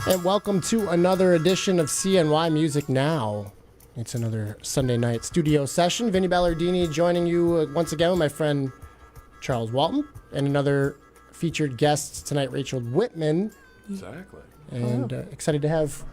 And welcome to another edition of CNY Music Now. It's another Sunday night studio session. Vinny Ballardini joining you once again with my friend Charles Walton and another featured guest tonight, Rachel Wittman. Exactly. And excited to have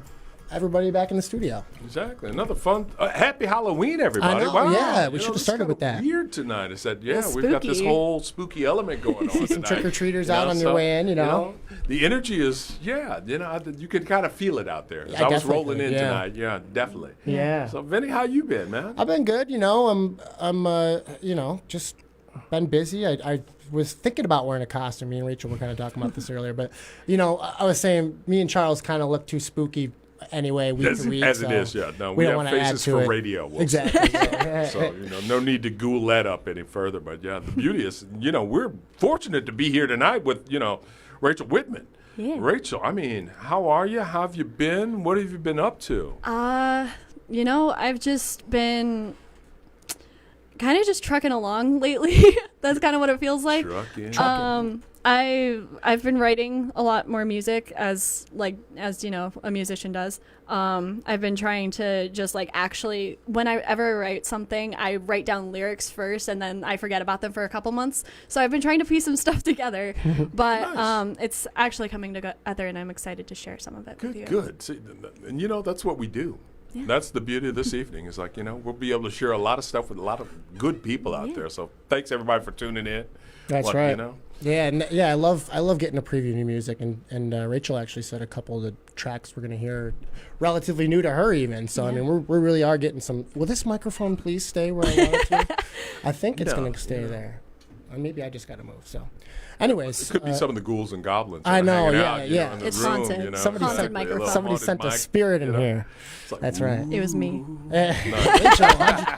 everybody back in the studio. Exactly. Another fun. Happy Halloween, everybody. I know, wow. yeah, we should have started with that. Weird tonight. I said, yeah, Well, we've got this spooky. whole spooky element going on. Some tonight. trick-or-treaters out on your way in, you know. The energy is, you can kind of feel it out there. As Yeah, I was rolling in yeah. tonight. Yeah, definitely. Yeah. So, Vinny, how you been, man? I've been good, I'm just been busy. I was thinking about wearing a costume. Me and Rachel were kind of talking about this earlier, but I was saying me and Charles kind of look too spooky anyway week to week. As it is, yeah. No, we we don't have wanna add faces to for it. radio. We'll Exactly. say. So, no need to ghoul that up any further. But, yeah, the beauty is, we're fortunate to be here tonight with, Rachel Wittman. Yeah. Rachel, I mean, how are you? How have you been? What have you been up to? I've just been kind of just trucking along lately. That's kind of what it feels like. Trucking. I've been writing a lot more music as a musician does. I've been trying to just actually, when I ever write something, I write down lyrics first and then I forget about them for a couple months. So I've been trying to piece some stuff together, but Nice. It's actually coming together and I'm excited to share some of it with you. Good. See, and that's what we do. Yeah. That's the beauty of this evening. Is we'll be able to share a lot of stuff with a lot of good people out there. So thanks everybody for tuning in. That's right. Yeah, I love getting to preview new music, and Rachel actually said a couple of the tracks we're gonna hear are relatively new to her even. So I mean, we really are getting some. Will this microphone please stay where I want it to? I think it's gonna stay there. Or maybe I just gotta move. So, anyways, It could be some of the ghouls and goblins. I know, hanging yeah, out, yeah. In the It's room, haunted. Somebody Haunted sent- microphone. somebody sent a spirit in here. It's like, That's right. It was me. Rachel,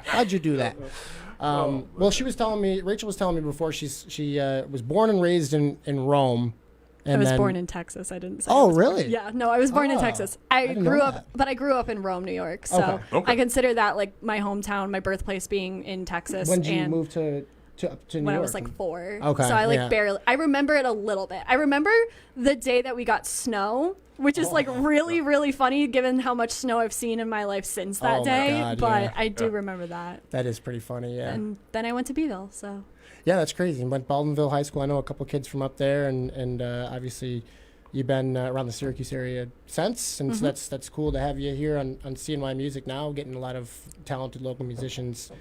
how'd you do that? Well, Rachel was telling me before she was born and raised in Rome. And I was then, born in Texas. I didn't say. Oh, I was born- really? Yeah. No, I was born in Oh, Texas. I I didn't grew know up, that. but I grew up in Rome, New York. So Okay. I consider that my hometown, my birthplace being in Texas. When did you and move to New when York? I was 4. Okay, So I yeah. barely. I remember it a little bit. I remember the day that we got snow, which is really, really funny given how much snow I've seen in my life since that Oh, my day. God, but yeah. I do remember that. That is pretty funny, yeah. And then I went to Beeville. So Yeah, that's crazy. Went Baldwinsville High School. I know a couple kids from up there, and obviously you've been around the Syracuse area since, and so that's cool to have you here on CNY Music Now, getting a lot of talented local musicians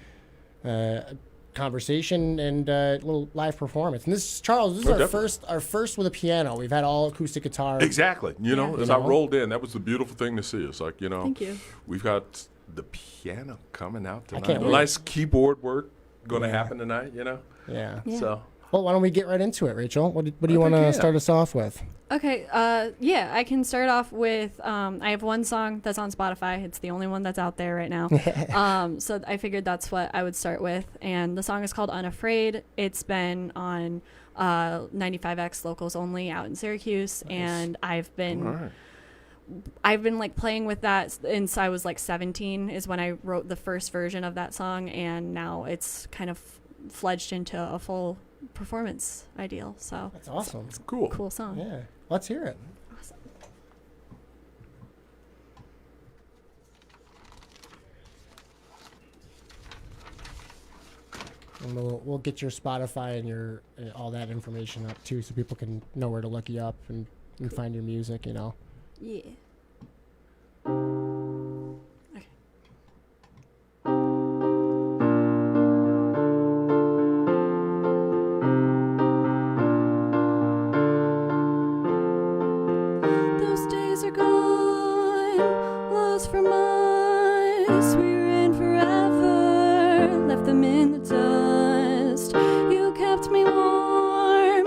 conversation and a little live performance. And this is Charles. This is our first with a piano. We've had all acoustic guitar. Exactly. As I rolled in, that was the beautiful thing to see. It's thank you. we've got the piano coming out tonight. can't wait. Nice keyboard work going to happen tonight. Yeah. Yeah. So. Well, why don't we get right into it, Rachel? What do you want to start us off with? Okay, I can start off with, I have one song that's on Spotify. It's the only one that's out there right now. So I figured that's what I would start with. And the song is called Unafraid. It's been on 95X locals only out in Syracuse. Nice. And I've been playing with that since I was 17 is when I wrote the first version of that song. And now it's kind of fledged into a full performance ideal. So That's awesome. It's cool. cool song. Yeah. Let's hear it. Awesome. And we'll get your Spotify and your all that information up too, so people can know where to look you up and find your music. Yeah. Okay. Those days are gone, lost from us. We ran forever, left them in the dust. You kept me warm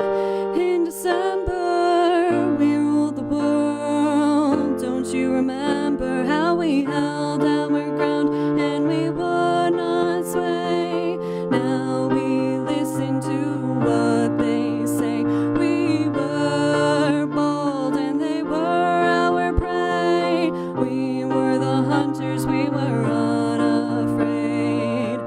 in December. We ruled the world. Don't you remember how we held our ground and we would not sway? Now we listen to what they say. We were bold and they were our prey. We were the hunters, we were unafraid.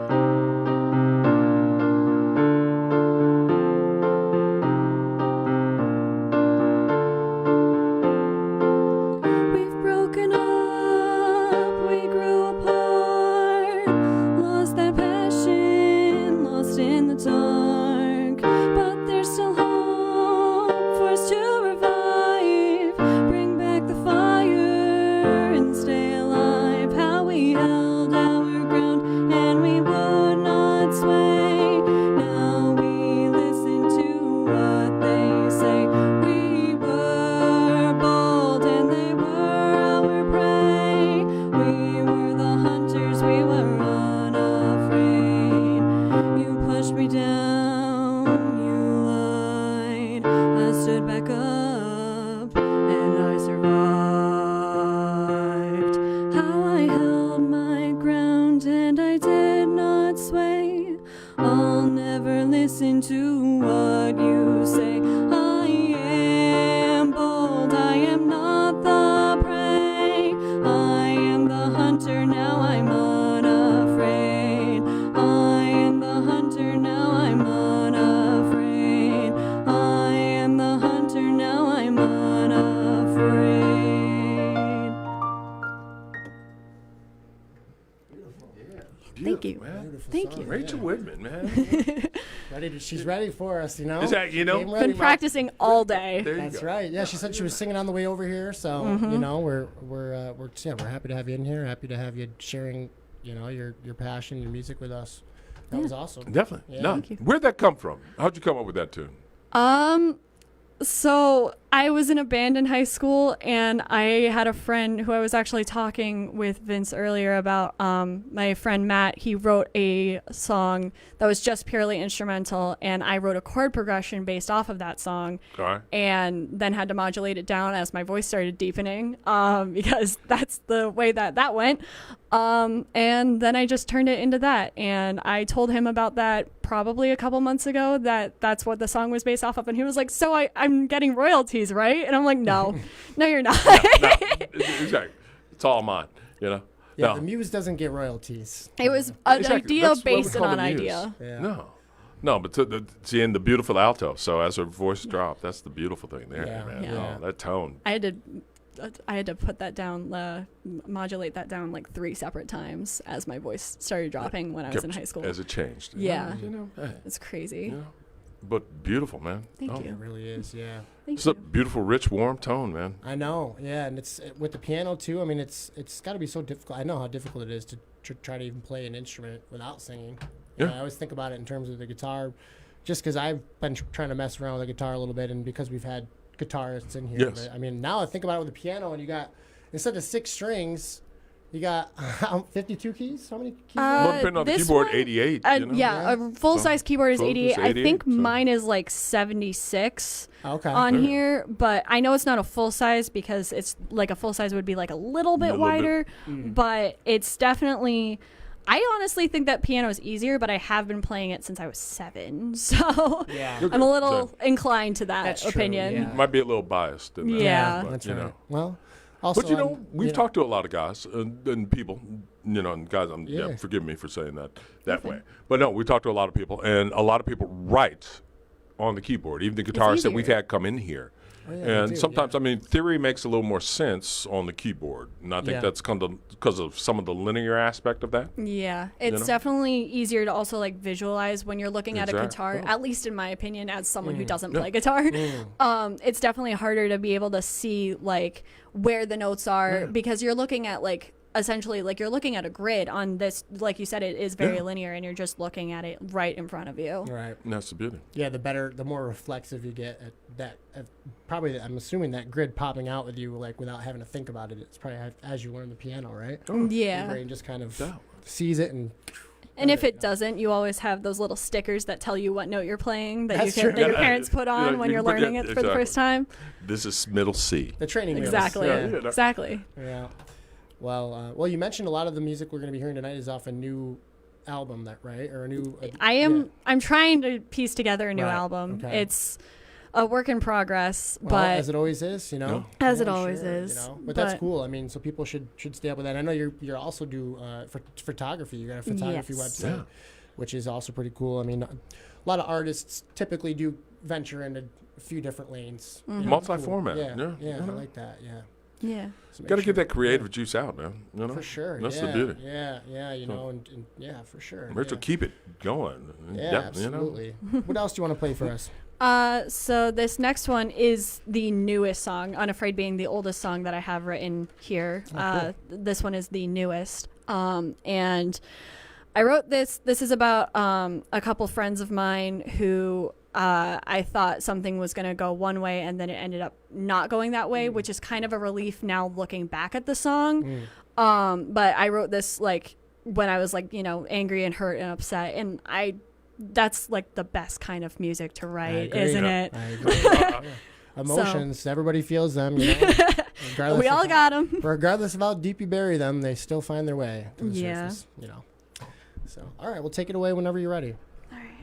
Thank you. Man. Beautiful Thank song, you. Rachel yeah. Wittman, man. She's ready for us, you know. Is that, you know? Game ready, Been practicing all day. There you That's go. right. Yeah, she said she was singing on the way over here, so Mm-hmm. you know we're happy to have you in here. Happy to have you sharing, you know, your passion, your music with us. That was awesome. Definitely. Yeah. No. Thank you. Where'd that come from? How'd you come up with that tune? So I was in a band in high school, and I had a friend who I was actually talking with Vince earlier about. My friend Matt, he wrote a song that was just purely instrumental, and I wrote a chord progression based off of that song, All right. and then had to modulate it down as my voice started deepening, because that's the way that went. And then I just turned it into that, and I told him about that probably a couple months ago, that's what the song was based off of, and he was like, so I'm getting royalties, right? And I'm like, no you're not. No, exactly. It's all mine, you know? Yeah, no. the muse doesn't get royalties. It was an Exactly. idea That's what we based call on the muse. idea. Yeah. No, but seeing the beautiful alto, so as her voice dropped, that's the beautiful thing there, Yeah. man. Yeah. Oh, that tone. I had to put that down, modulate that down like 3 separate times as my voice started dropping when I was in high school. As it changed. Yeah. You know, hey, It's crazy. you know. But beautiful, man. Thank Oh. you. It really is. Yeah. Thank It's a you. beautiful, rich, warm tone, man. I know, yeah, and it's with the piano too. I mean, it's got to be so difficult. I know how difficult it is to try to even play an instrument without singing. You know, Yeah. I always think about it in terms of the guitar, just because I've been trying to mess around with the guitar a little bit, and because we've had guitarists in here. Yes. But, I mean, now I think about it with the piano, and you got instead of 6 strings, you got 52 keys. How many keys? Well, depending on the this keyboard, one- 88. You know? Yeah, a full-size keyboard is full- 88. it's I 88, think so- mine is like 76 Okay. on Yeah. here, but I know it's not a full size because it's like a full size would be like a little bit little bit. wider, but it's definitely. I honestly think that piano is easier, but I have been playing it since I was 7, so Yeah. I'm a little So- inclined to that That's true, opinion. yeah. Might be a little biased in that. Yeah. But, That's you right. know. Well, also, But you know, I'm- we've you know, talked to a lot of guys and people, you know, and guys. Yeah. Forgive me for saying that way, but no, we talked to a lot of people, and a lot of people write on the keyboard. Even the guitarists that we've easier. had come in here, Oh, yeah, they and do, sometimes, yeah. I mean, theory makes a little more sense on the keyboard, and I think Yeah. that's because of some of the linear aspect of that. Yeah, it's know? definitely easier to also like visualize when you're looking at a Exactly. guitar, at least in my opinion, as someone who doesn't Yeah. play guitar. It's definitely harder to be able to see like where the notes are because you're looking at like essentially like you're looking at a grid on this, like you said, it is very Yeah. linear and you're just looking at it right in front of you. Right. And that's the beauty. Yeah, the more reflexive you get at that, probably I'm assuming that grid popping out with you like without having to think about it. It's probably as you learn the piano, right? Your Yeah. brain just kind of Yeah. sees it and. And if it doesn't, you always have those little stickers that tell you what note you're playing that That's you can, true. that your Yeah. parents put Yeah, on you when can you're put- learning yeah, it for the exactly. first time. This is middle C. The training wheels. Exactly. Yeah, yeah. Exactly. Yeah. Well, you mentioned a lot of the music we're going to be hearing tonight is off a new album, that right? Or a new. I'm trying to piece together a new Right, album. okay. It's a work in progress, Well, but as it always is, you know. As it Yeah, always sure, is, You know? But that's but- cool. I mean, so people should stay up with that. I know you're also do photography. You got a photography Yes. website, Yeah. which is also pretty cool. I mean, a lot of artists typically do venture into a few different lanes. Mm-hmm. You know, it's Multi-format, Yeah, yeah. I like that. Yeah. yeah. So make Got to sure- get that creative juice out, man. You know? For sure. That's yeah, the beauty. Yeah, you know, and yeah, for sure. Rachel, yeah. keep it going. Yeah, You know? absolutely. What else do you want to play for us? So this next one is the newest song, Unafraid being the oldest song that I have written here. cool. This one is the newest. And I wrote this. This is about a couple friends of mine who I thought something was going to go one way and then it ended up not going that way, which is kind of a relief now looking back at the song. But I wrote this like when I was like, you know, angry and hurt and upset. And that's like the best kind of music to write, agree. isn't Yeah. it? I agree. Emotions, everybody feels them. You know? Regardless We all of got them. regardless of how deep you bury them, they still find their way to the Yeah. surface. You know. So, all right, we'll take it away whenever you're ready. All right.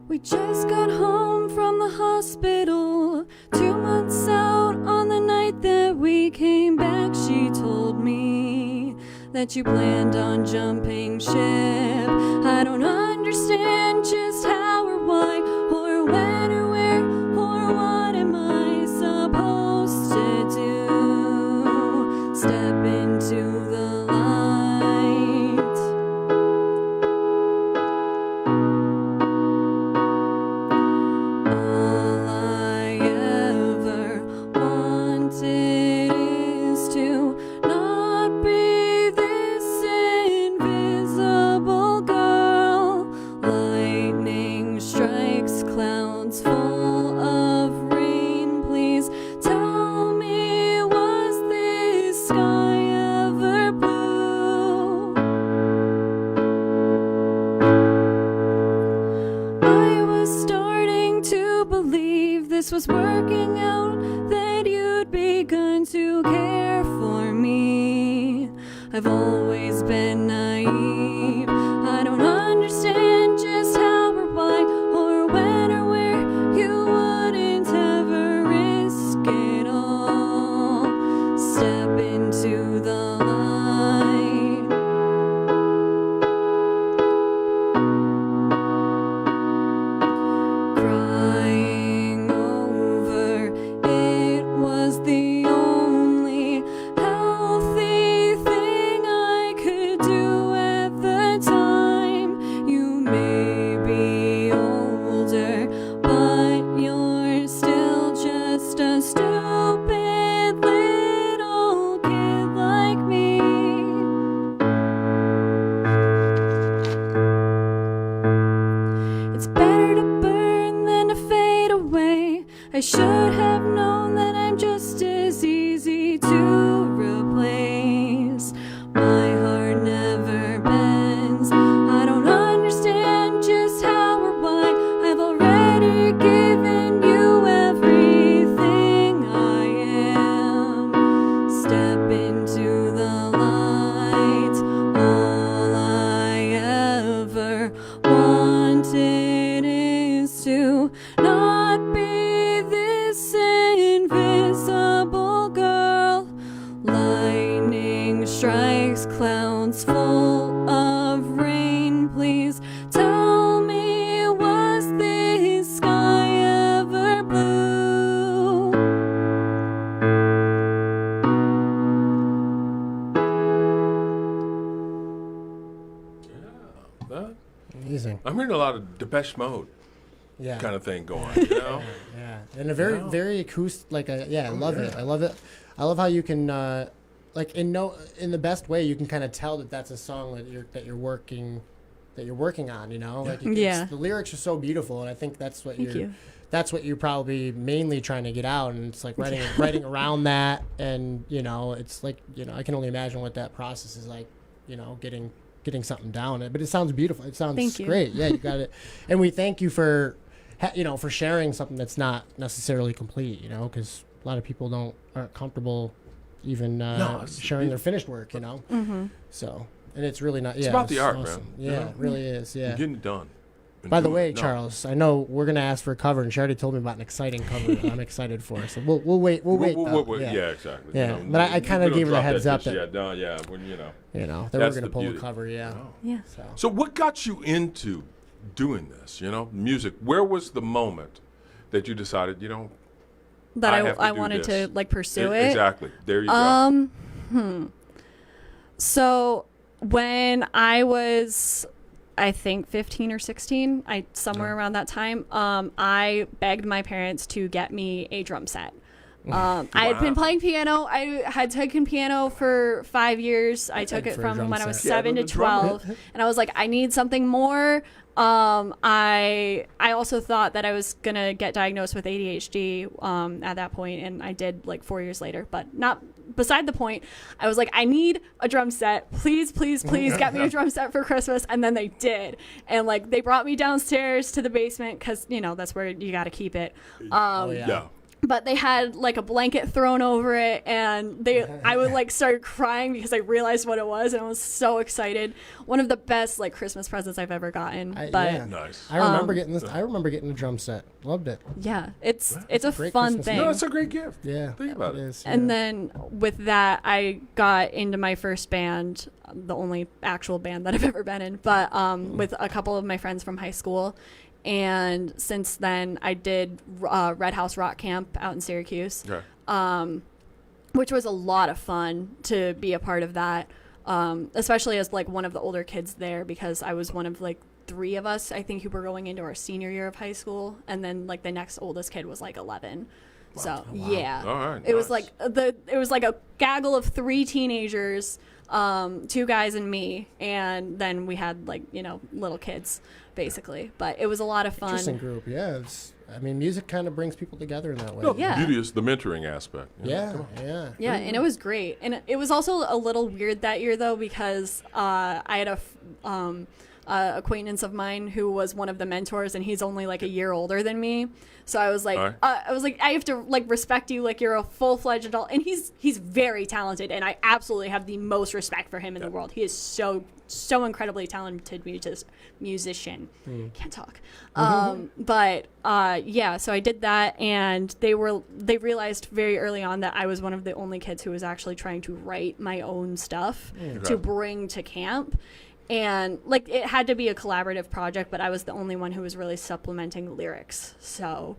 We just got home from the hospital, 2 months out on the night that we came back. She told me that that you planned on jumping ship. I don't understand just how or why or when or where or what am I supposed to do. Step into the light. All I ever wanted is to not be this invisible girl. Lightning strikes clouds full of rain. Please tell me, was this sky ever blue? I was starting to believe this was working out, that you'd begun to care for me. I've always been naive. I don't understand just how or why or when or where you wouldn't ever risk it all. Step into the light. Crying over it was the only healthy thing I could do at the time. You may be older, but you're still just a stupid little kid like me. It's better to burn than to fade away. I should have known that I'm just as easy to replace. My heart never bends. I don't understand just how or why. I've already given you everything I am. Step into the light. All I ever wanted is to not be this invisible girl. Lightning strikes clouds full of rain. Please tell me, was this sky ever blue? That, Amazing. I'm hearing a lot of Depeche Mode Yeah. kind of thing going, you know? Yeah, and a very, Yeah. very acoustic. Like a, yeah, I love it. I love it. I love how you can, like, in the best way, you can kind of tell that that's a song that you're working on. You know, like Yeah. the lyrics are so beautiful, and I think that's what Thank you. that's what you're probably mainly trying to get out, and it's like writing around that, and you know, it's like, you know, I can only imagine what that process is like. You know, getting something down, but it sounds beautiful. It sounds Thank you. great. Yeah, you got it. And we thank you for for sharing something that's not necessarily complete, you know, because a lot of people aren't comfortable even sharing their finished work, you know. Mm-hmm. So, and it's really not. It's Yeah, about the art, awesome. man. Yeah, You know? it really is. Yeah. You're getting it done. And By the doing way, it. No. Charles, I know we're gonna ask for a cover, and she already told me about an exciting cover that I'm excited for. So we'll wait. We'll wait. though. Yeah, exactly. Yeah, You know, but I kinda we don't gave her the drop heads that up just that- yet. No, yeah, when You know, that That's we're the gonna pull beauty. a cover. Yeah. Oh. Yeah. So what got you into doing this? You know, music. Where was the moment that you decided, you know, That I have to I do wanted this. to like pursue it. Exactly. There you go. So when I was, I think 15 or 16, somewhere around that time, I begged my parents to get me a drum set. I had been playing piano. I had taken piano for 5 years. I took it for a from drum when I was set. 7 to the drummer. 12, and I was like, I need something more. I also thought that I was gonna get diagnosed with ADHD at that point, and I did like 4 years later, but not beside the point. I was like, I need a drum set. Please, please, please get me a drum set for Christmas. And then they did. And like they brought me downstairs to the basement because, you know, that's where you got to keep it. Oh, yeah. Yeah. but they had like a blanket thrown over it, and I would like start crying because I realized what it was, and I was so excited. One of the best like Christmas presents I've ever gotten. Nice. I remember getting this. I remember getting the drum set. Loved it. Yeah, it's a great fun Christmas thing. No, it's a great gift. Yeah, Think about it. is. And then with that, I got into my first band, the only actual band that I've ever been in, but with a couple of my friends from high school. And since then, I did Red House Rock Camp out in Syracuse, which was a lot of fun to be a part of that, especially as like one of the older kids there, because I was one of like 3 of us, I think, who were going into our senior year of high school, and then like the next oldest kid was like 11. Wow. So yeah, all right, it was like a gaggle of 3 teenagers, 2 guys and me, and then we had like little kids basically. But it was a lot of fun. Interesting group. Yeah, music kind of brings people together in that way. No, Yeah. the beauty is the mentoring aspect. Yeah, Come on. yeah. And it was great. And it was also a little weird that year though, because I had a acquaintance of mine who was one of the mentors, and he's only like a year older than me. So I was like, I have to like respect you, like you're a full-fledged adult, and he's very talented, and I absolutely have the most respect for him in the world. He is so incredibly talented musician. Can't talk. But so I did that, and they realized very early on that I was one of the only kids who was actually trying to write my own stuff to bring to camp. And like it had to be a collaborative project, but I was the only one who was really supplementing lyrics. So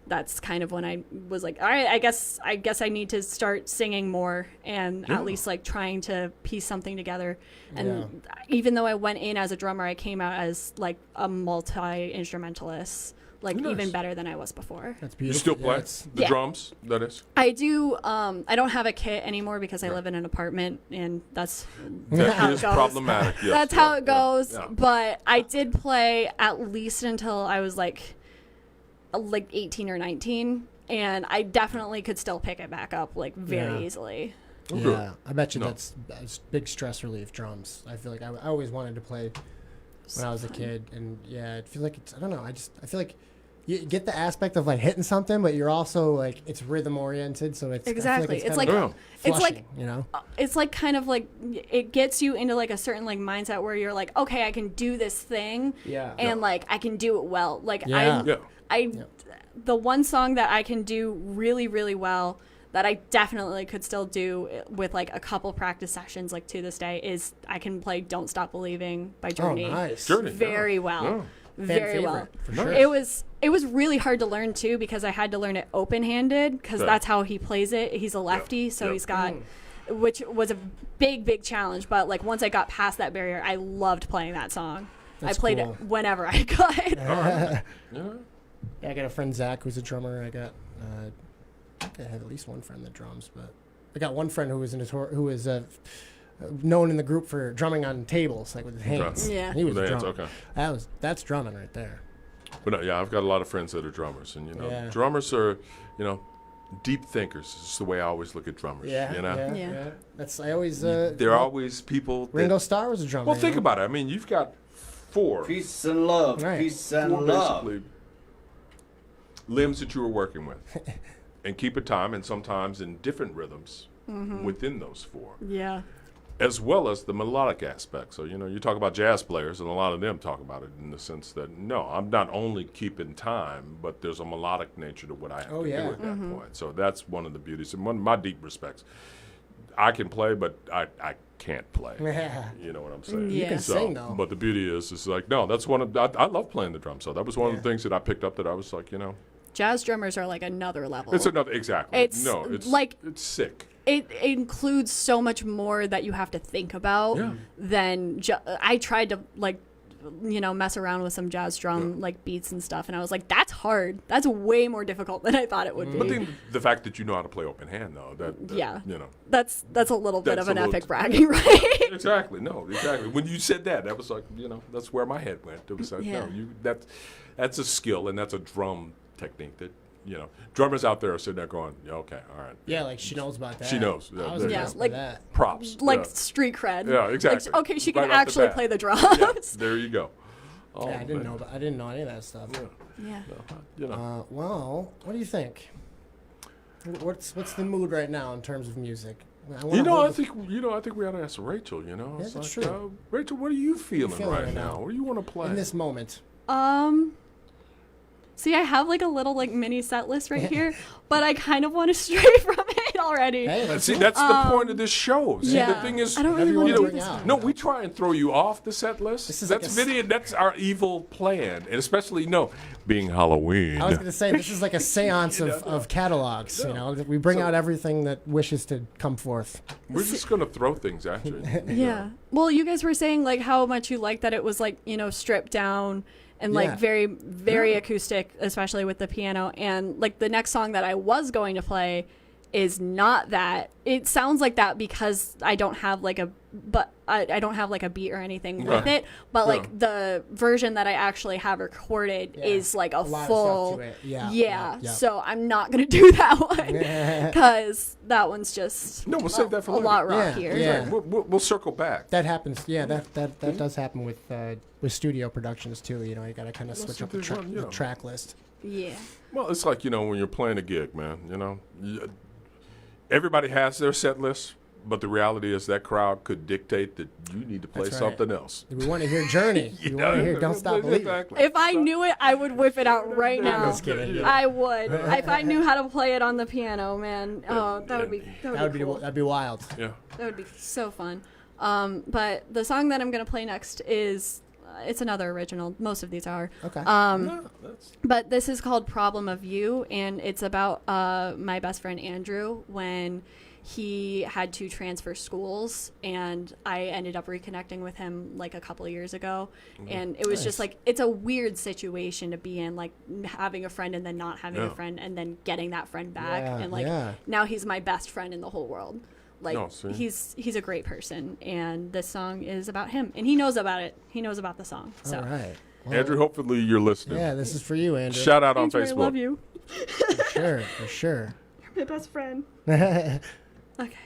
that's kind of when I was like, all right, I guess I need to start singing more, and at least like trying to piece something together. And even though I went in as a drummer, I came out as like a multi-instrumentalist, like even better than I was before. That's beautiful. You still play the drums, that is? I do. I don't have a kit anymore because I live in an apartment, and that's That how is it goes. problematic. Yes, That's how it goes. Yeah. But I did play at least until I was like 18 or 19, and I definitely could still pick it back up like very easily. Yeah, I bet you that's big stress relief, drums. I feel like I always wanted to play when I was a kid, and I feel like I don't know. I feel like you get the aspect of like hitting something, but you're also like it's rhythm oriented, so it's Exactly. I feel like It's like it's like kind of like it gets you into like a certain like mindset where you're like, okay, I can do this thing, and like I can do it well. Like the one song that I can do really, really well that I definitely could still do with like a couple practice sessions like to this day is I can play Don't Stop Believing by Journey. Oh, nice. Journey, Very well. Yeah. Very well. For sure. It was really hard to learn too because I had to learn it open-handed because that's how he plays it. He's a lefty, so he's got which was a big challenge, but like once I got past that barrier, I loved playing that song. That's I played cool. it whenever I could. I got a friend Zach who's a drummer. I got I think I have at least one friend that drums, but I got one friend who was known in the group for drumming on tables, like with his hands. Yeah. He was a drummer. Okay. That's drumming right there. But I've got a lot of friends that are drummers, and drummers are, deep thinkers. It's the way I always look at drummers. Yeah. That's I always. They're always people. Ringo Starr was a drummer. Well, think about it. I mean, you've got 4. Peace and love. Right. Peace and 4 love. basically limbs that you were working with, and keep a time, and sometimes in different rhythms within those 4. Yeah. As well as the melodic aspect. So, you talk about jazz players, and a lot of them talk about it in the sense that, no, I'm not only keeping time, but there's a melodic nature to what I have to do at that point. So that's one of the beauties. And one of my deep respects. I can play, but I can't play. You know what I'm saying? You can sing, though. But the beauty is like, no, that's one of, I love playing the drums. So that was one of the things that I picked up that I was like, Jazz drummers are like another level. It's another, exactly. It's like, it's sick. It includes so much more that you have to think about than I tried to mess around with some jazz drum like beats and stuff, and I was like, that's hard. That's way more difficult than I thought it would be. But then the fact that you know how to play open hand, though, that's a little bit That's of an a little epic bragging, right? Exactly. When you said that was like, that's where my head went. It was like, that's a skill, and that's a drum technique that, drummers out there are sitting there going, okay, all right. Yeah, like she knows about that. She knows. I was there you impressed go. by that. Props. Street cred. Yeah, exactly. Like, okay, she can Right off the actually bat. play the drums. Yeah, there you go. Oh, I didn't know any of that stuff. Yeah. Well, what do you think? What's the mood right now in terms of music? I think we ought to ask Rachel. Yeah, it's that's like, true. Rachel, what are you feeling right now? What do you want to play in this moment? See, I have like a little like mini set list right here, but I kind of want to stray from it already. Hey, that's the point of this show. See, yeah. the thing is, I don't really want to do this. No, we try and throw you off the set list. That's our evil plan, and especially being Halloween. I was going to say this is like a séance of catalogs. We bring out everything that wishes to come forth. We're just going to throw things at you. Yeah. Well, you guys were saying like how much you liked that it was like stripped down. And like very, very acoustic, especially with the piano. And like the next song that I was going to play is not that. It sounds like that because I don't have like I don't have like a beat or anything with it. But like the version that I actually have recorded is like a full. Of stuff to it. Yeah. So I'm not gonna do that one because that one's just we'll save that for later. A lot rockier. Yeah. We'll circle back. That happens. Yeah, that does happen with studio productions too. You got to kind of switch up the track list. Yeah. Well, it's like when you're playing a gig, man. Everybody has their set list, but the reality is that crowd could dictate that you need to play something else. We want to hear Journey. We want to hear Don't Stop Believing. Exactly. If I knew it, I would whip it out right now. I'm just kidding. I would. If I knew how to play it on the piano, man. Oh, that would be cool. That'd be wild. Yeah. That would be so fun. But the song that I'm going to play next is it's another original. Most of these are. Okay. But this is called Problem of You, and it's about my best friend Andrew when he had to transfer schools, and I ended up reconnecting with him like a couple of years ago. And it was just like, it's a weird situation to be in, like having a friend and then not having a friend and then getting that friend back. And like now he's my best friend in the whole world. Like he's a great person, and this song is about him, and he knows about it. He knows about the song. So. All right. Well, Andrew, hopefully you're listening. Yeah, this is for you, Andrew. Shout out Andrew, on Facebook. I love you. For sure. You're my best friend. Okay.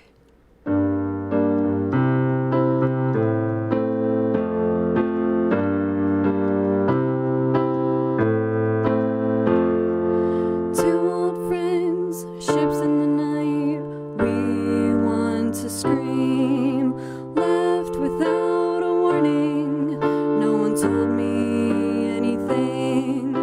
Two old friends, ships in the night. We want to scream. Left without a warning. No one told me anything.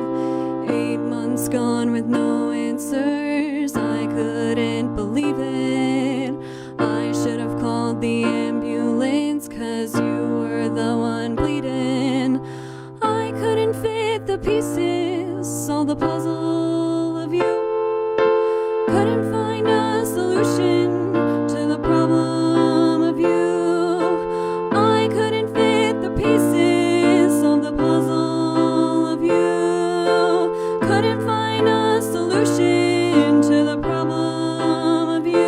8 months gone with no answers. I couldn't believe it. I should have called the ambulance, 'cause you were the one bleeding. I couldn't fit the pieces, solve the puzzle of you. Couldn't find a solution to the problem of you. I couldn't fit the pieces, solve the puzzle of you. Couldn't find a solution to the problem of you.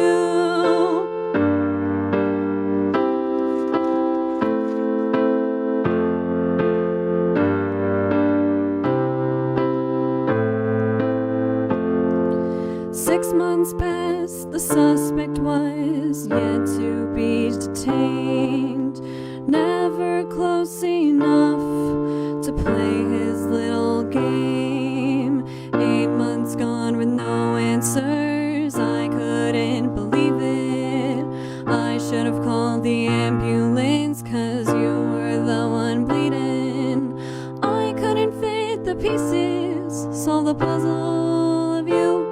Six months passed, the suspect was yet to be detained. Never close enough to play his little game. 8 months gone with no answers. I couldn't believe it. I should have called the ambulance, 'cause you were the one bleeding. I couldn't fit the pieces, solve the puzzle of you.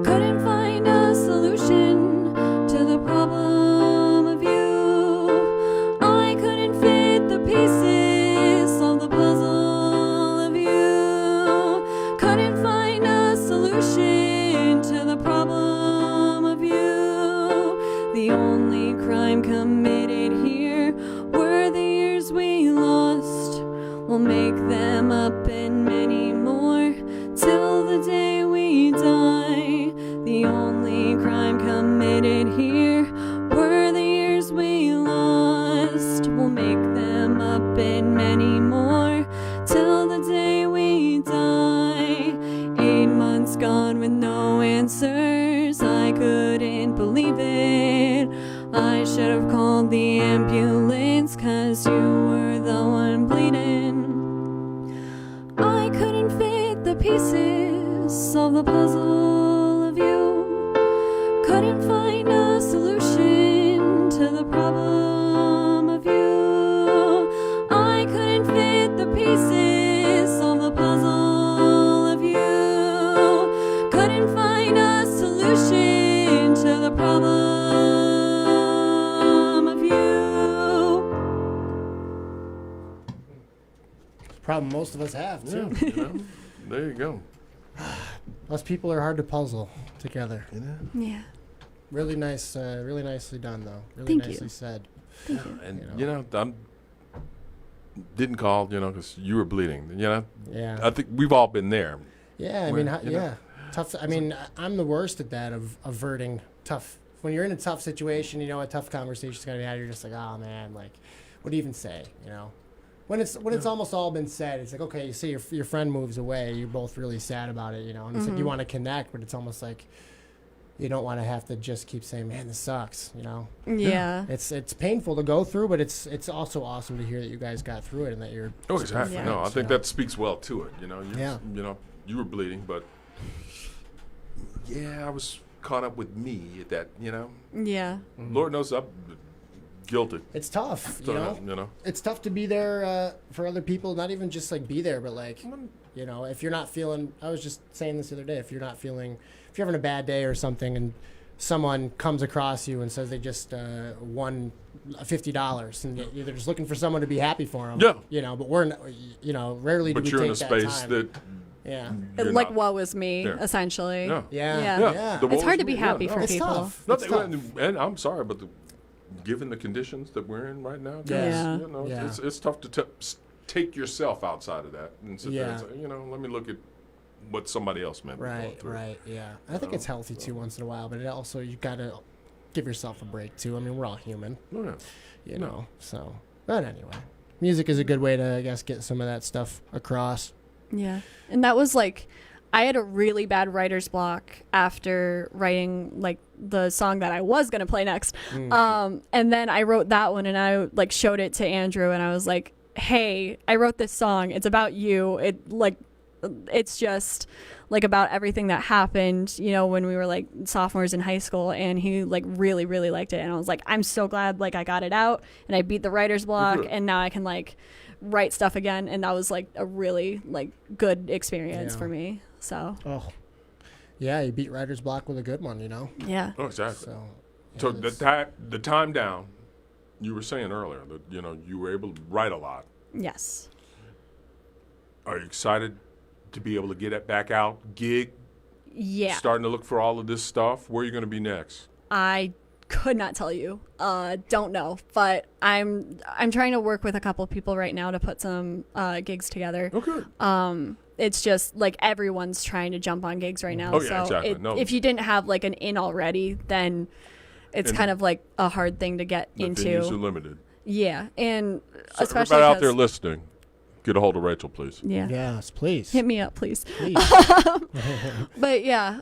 Couldn't find a solution to the problem of you. I couldn't fit the pieces, solve the puzzle of you. Couldn't find a solution to the problem of you. The only crime committed here were the years we lost. We'll make them up and many more till the day we die. The only crime committed here were the years we lost. We'll make them up and many more till the day we die. 8 months gone with no answers. I couldn't believe it. I should have called the ambulance, 'cause you were the one bleeding. I couldn't fit the pieces, solve the puzzle of you. couldn't find a solution to the problem of you. I couldn't fit the pieces of the puzzle of you. Couldn't find a solution to the problem of you. Problem most of us have too. Yeah, you know, there you go. Us people are hard to puzzle together. You know? Yeah. Really nice, really nicely done though. Really Thank nicely you. said. And I didn't call, because you were bleeding. Yeah. I think we've all been there. Yeah, I Where, mean, you know. yeah, tough. I mean, I'm the worst at that of averting tough. When you're in a tough situation, a tough conversation's gonna be had. You're just like, oh man, like, what do you even say? When it's almost all been said, it's like, okay, you see your friend moves away, you're both really sad about it, and it's like you want to connect, but it's almost like you don't want to have to just keep saying, man, this sucks, Yeah. It's painful to go through, but it's also awesome to hear that you guys got through it and that you're Oh, exactly. Yeah. No, I think that speaks well to it. Yeah. You were bleeding, but I was caught up with me at that. Yeah. Lord knows I'm guilty. It's tough, So, It's tough to be there for other people, not even just like be there, but like, if you're not feeling, I was just saying this the other day, if you're having a bad day or something and someone comes across you and says they just won $50 and they're just looking for someone to be happy for them. Yeah. But we're, rarely do But we you're take in a space time. that Yeah. you're Like, not. woe is me, Yeah. essentially. Yeah. Yeah. Yeah. The It's hard to woes- be happy for It's people. tough. No, It's tough. and I'm sorry, but given the conditions that we're in right now, guys, Yeah. Yeah. it's tough to take yourself outside of that and sit there Yeah. and say, let me look at what somebody else meant. Right, yeah. I think it's healthy too once in a while, but it also, you got to give yourself a break too. I mean, we're all human, Oh, yeah. so. But anyway, music is a good way to, I guess, get some of that stuff across. Yeah. And that was like, I had a really bad writer's block after writing like the song that I was going to play next. And then I wrote that one and I like showed it to Andrew and I was like, hey, I wrote this song. It's about you. It's just like about everything that happened, when we were like sophomores in high school, and he like really, really liked it. And I was like, I'm so glad like I got it out and I beat the writer's block and now I can like write stuff again. And that was like a really like good experience for me. So, Yeah, you beat writer's block with a good one, yeah. Oh, exactly. So, So the time down, you were saying earlier that you were able to write a lot. Yes. Are you excited to be able to get it back out, gig? Yeah. Starting to look for all of this stuff. Where are you going to be next? I could not tell you. Don't know, but I'm trying to work with a couple people right now to put some gigs together. Okay. It's just like everyone's trying to jump on gigs right now. Oh, yeah, so exactly. No. if you didn't have like an in already, then it's kind of like a hard thing to get The into. venues are limited. Yeah, and So especially everybody out there 'cause- listening, get a hold of Rachel, please. Yeah. Yes, please. Hit me up, please. Please. But yeah,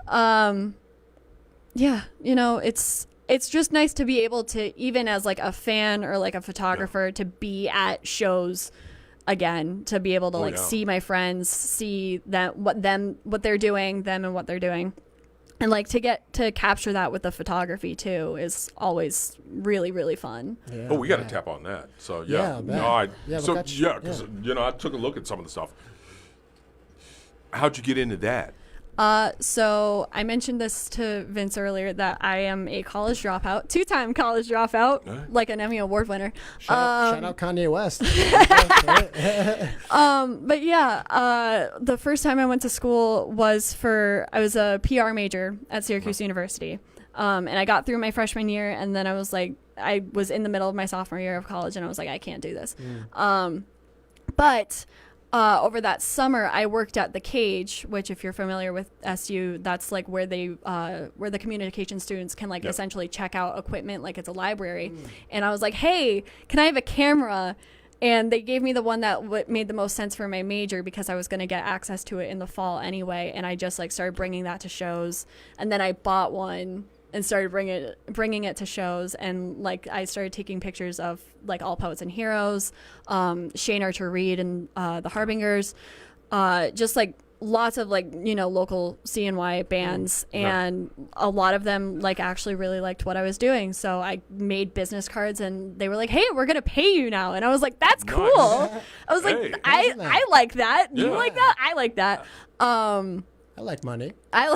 it's just nice to be able to, even as like a fan or like a photographer, to be at shows again, to be able to see my friends, see that what they're doing, and what they're doing. And like to get to capture that with the photography too is always really, really fun. Yeah, Oh, we got to yeah. tap on that. So Yeah, I bet. because I took a look at some of the stuff. How'd you get into that? So I mentioned this to Vince earlier that I am a college dropout, 2-time college dropout, like an Emmy Award winner. Shout out Kanye West. But yeah, the first time I went to school I was a PR major at Syracuse University. And I got through my freshman year, and then I was in the middle of my sophomore year of college, and I was like, I can't do this. But over that summer, I worked at the Cage, which, if you're familiar with SU, that's like where where the communication students can essentially check out equipment, like it's a library. And I was like, hey, can I have a camera? And they gave me the one that made the most sense for my major, because I was going to get access to it in the fall anyway. And I just started bringing that to shows. And then I bought one and started bringing it to shows, and I started taking pictures of All Poets and Heroes, Shane Archer Reed and the Harbingers, just lots of like, you know, local CNY bands, and a lot of them like actually really liked what I was doing. So I made business cards, and they were like, "Hey, we're gonna pay you now," and I was like, "That's cool." I was like, I like that. You like that? I like that. I like money. I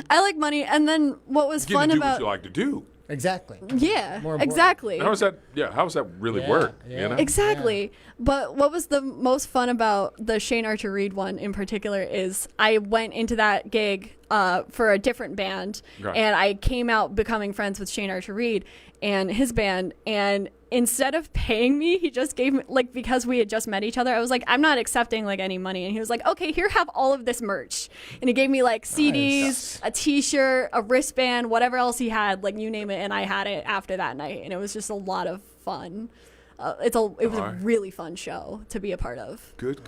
like money. And then what was fun about what you like to do. Exactly. Yeah, exactly. How does that really work? Yeah. You know? Exactly. But what was the most fun about the Shane Archer Reed one in particular is I went into that gig for a different band, and I came out becoming friends with Shane Archer Reed and his band, and instead of paying me, he just gave me, like, because we had just met each other, I was like, I'm not accepting like any money. And he was like, okay, here, have all of this merch. And he gave me like CDs, a t-shirt, a wristband, whatever else he had, like you name it. And I had it after that night. And it was just a lot of fun. It was a really fun show to be a part of. Good.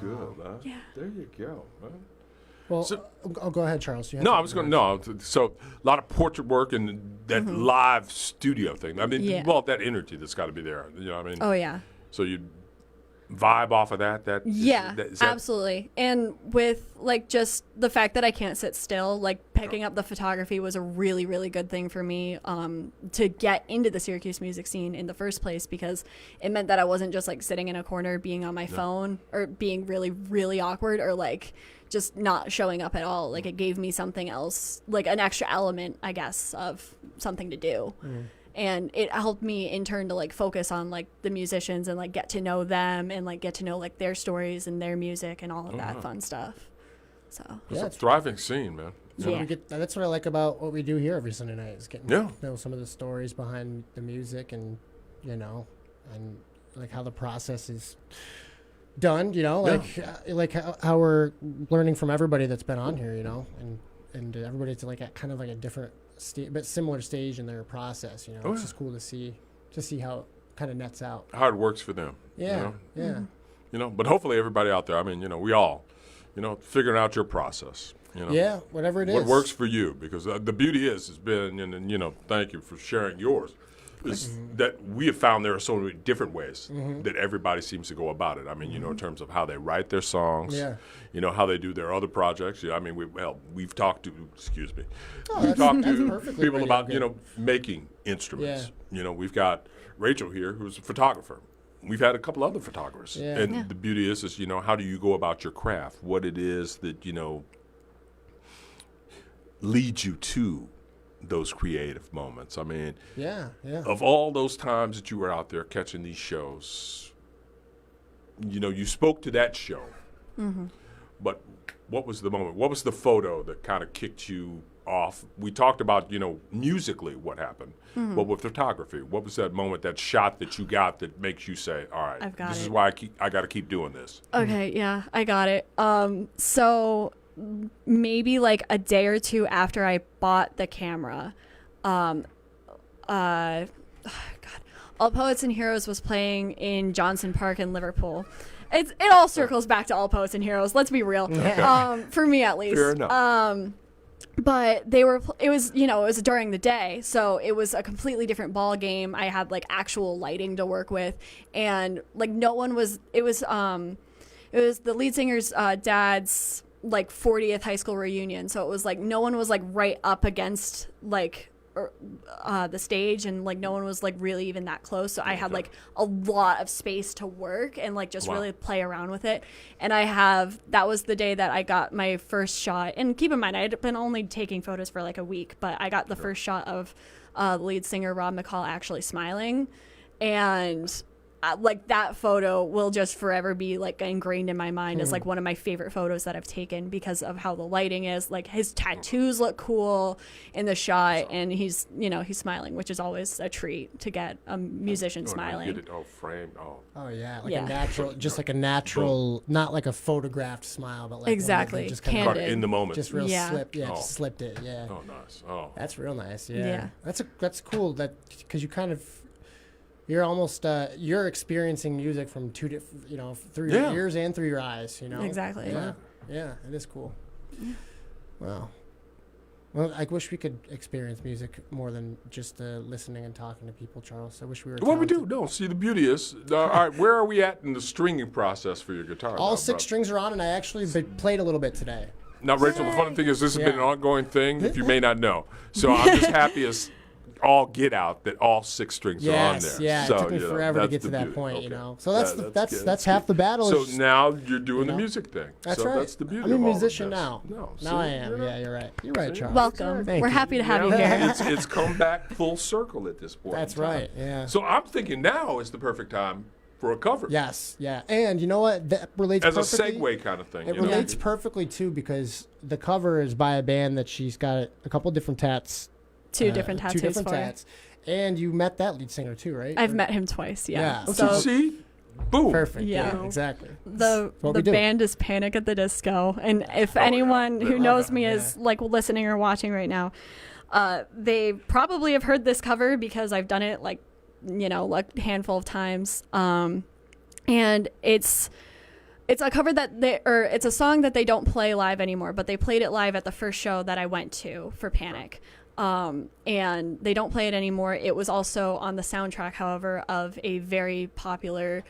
Yeah. There you go. Well, go ahead, Charles. So a lot of portrait work and that live studio thing. I mean, that energy that's got to be there. You know what I mean? Oh, yeah. So you vibe off of that? Absolutely. And with, like, just the fact that I can't sit still, like, picking up the photography was a really, really good thing for me to get into the Syracuse music scene in the first place, because it meant that I wasn't just, like, sitting in a corner being on my phone or being really, really awkward or, like, just not showing up at all. Like, it gave me something else, like an extra element, I guess, of something to do. And it helped me in turn to like focus on like the musicians and like get to know them and like get to know like their stories and their music and all of that fun stuff. So it's a thriving scene, man. That's what I like about what we do here every Sunday night, is getting to know some of the stories behind the music, and you know, and like how the process is done, you know, like how we're learning from everybody that's been on here, you know, and everybody's like at kind of like a different but similar stage in their process, you know. It's just cool to see how it kind of nets out, how it works for them. You know, but hopefully everybody out there, I mean, you know, we all, you know, figuring out your process, you know, whatever it is, what works for you, because the beauty has been, and you know, thank you for sharing yours, is that we have found there are so many different ways that everybody seems to go about it. I mean, you know, in terms of how they write their songs, you know, how they do their other projects. I mean, we've talked to, people about, you know, making instruments. You know, we've got Rachel here, who's a photographer. We've had a couple other photographers. And the beauty is, you know, how do you go about your craft? What it is that, you know, leads you to those creative moments. I mean, of all those times that you were out there catching these shows, you know, you spoke to that show, but what was the moment? What was the photo that kind of kicked you off? We talked about, you know, musically what happened, but with photography, what was that moment, that shot that you got that makes you say, all right, this is why I got to keep doing this? Okay, yeah, I got it. So maybe like a day or two after I bought the camera, All Poets and Heroes was playing in Johnson Park in Liverpool. It all circles back to All Poets and Heroes, let's be real. For me at least. Fair enough. But it was during the day, so it was a completely different ball game. I had like actual lighting to work with, and like it was the lead singer's dad's like 40th high school reunion, so it was like no one was like right up against like the stage, and like no one was like really even that close, so I had like a lot of space to work and like just really play around with it. And that was the day that I got my first shot, and keep in mind I'd been only taking photos for like a week, but I got the first shot of the lead singer Rob McCall actually smiling, and like that photo will just forever be like ingrained in my mind as like one of my favorite photos that I've taken, because of how the lighting is. Like his tattoos look cool in the shot, and he's smiling, which is always a treat to get a musician smiling. Get it framed. A natural, just like a natural, not like a photographed smile, but like exactly just kind of in the moment, just real just slipped it. Oh, nice. Oh, that's real nice. Yeah. That's cool. That because you kind of. You're almost you're experiencing music from two different, you know, through your ears and through your eyes, you know. Exactly. Yeah, it is cool. Wow. Well, I wish we could experience music more than just listening and talking to people, Charles. I wish we were. Well, we talented. do. No, see, the beauty is, all right, where are we at in the stringing process for your guitar? All now, 6 brother? strings are on, and I actually played a little bit today. Now, Rachel, the funny thing is this has been an Yeah. ongoing thing, if you may not know. So I'm just happy as all get out that all 6 strings are on there. Yeah, so, it took me you know, forever to that's get to the that beauty. point, Okay. you know. So that's good. that's half the battle. So is just- now you're doing the know. music thing. That's so right. That's the beauty I'm a of all of musician this. now. No, Now see, I am. you know. Yeah, you're right. You're right, Charles. Welcome. Thank We're you. happy to have you Yeah, here. it's come back full circle at this point. That's in time. right. Yeah. So I'm thinking now is the perfect time for a cover. Yes. Yeah. And you know what? That relates As a perfectly. segue kind of thing. It you know? relates perfectly too because the cover is by a band that she's got a couple different tats. Two different tattoos Two different for. tats. And you met that lead singer too, right? I've met him twice. Yeah. Yeah. Oh, So see? Boom. Perfect. Yeah. Yeah. Exactly. the what we the do. band is Panic at the Disco, and if anyone who knows me yeah. is like listening or watching right now, they probably have heard this cover because I've done it like a handful of times. And it's a cover that it's a song that they don't play live anymore, but they played it live at the first show that I went to for Panic. And they don't play it anymore. It was also on the soundtrack, however, of a very popular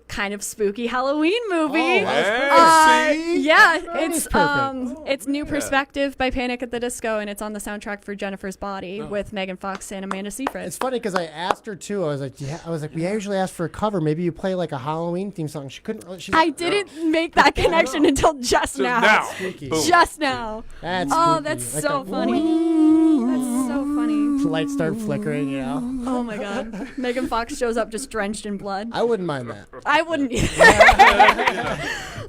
kind of spooky Halloween movie. Oh, that's Hey, see? Yeah, That is it's perfect. it's New yeah. Perspective by Panic at the Disco, and it's on the soundtrack for Jennifer's Body with Megan Fox and Amanda Seyfried. It's funny because I asked her too. I was like, we usually ask for a cover. Maybe you play like a Halloween theme song. She couldn't. She's I like, didn't make that connection until just now. Now. Spooky. Boom. Just now. That's Oh, spooky. that's Like so a- funny. That's so funny. Lights start flickering. You know. Oh my god. Megan Fox shows up just drenched in blood. I wouldn't mind that. I wouldn't. I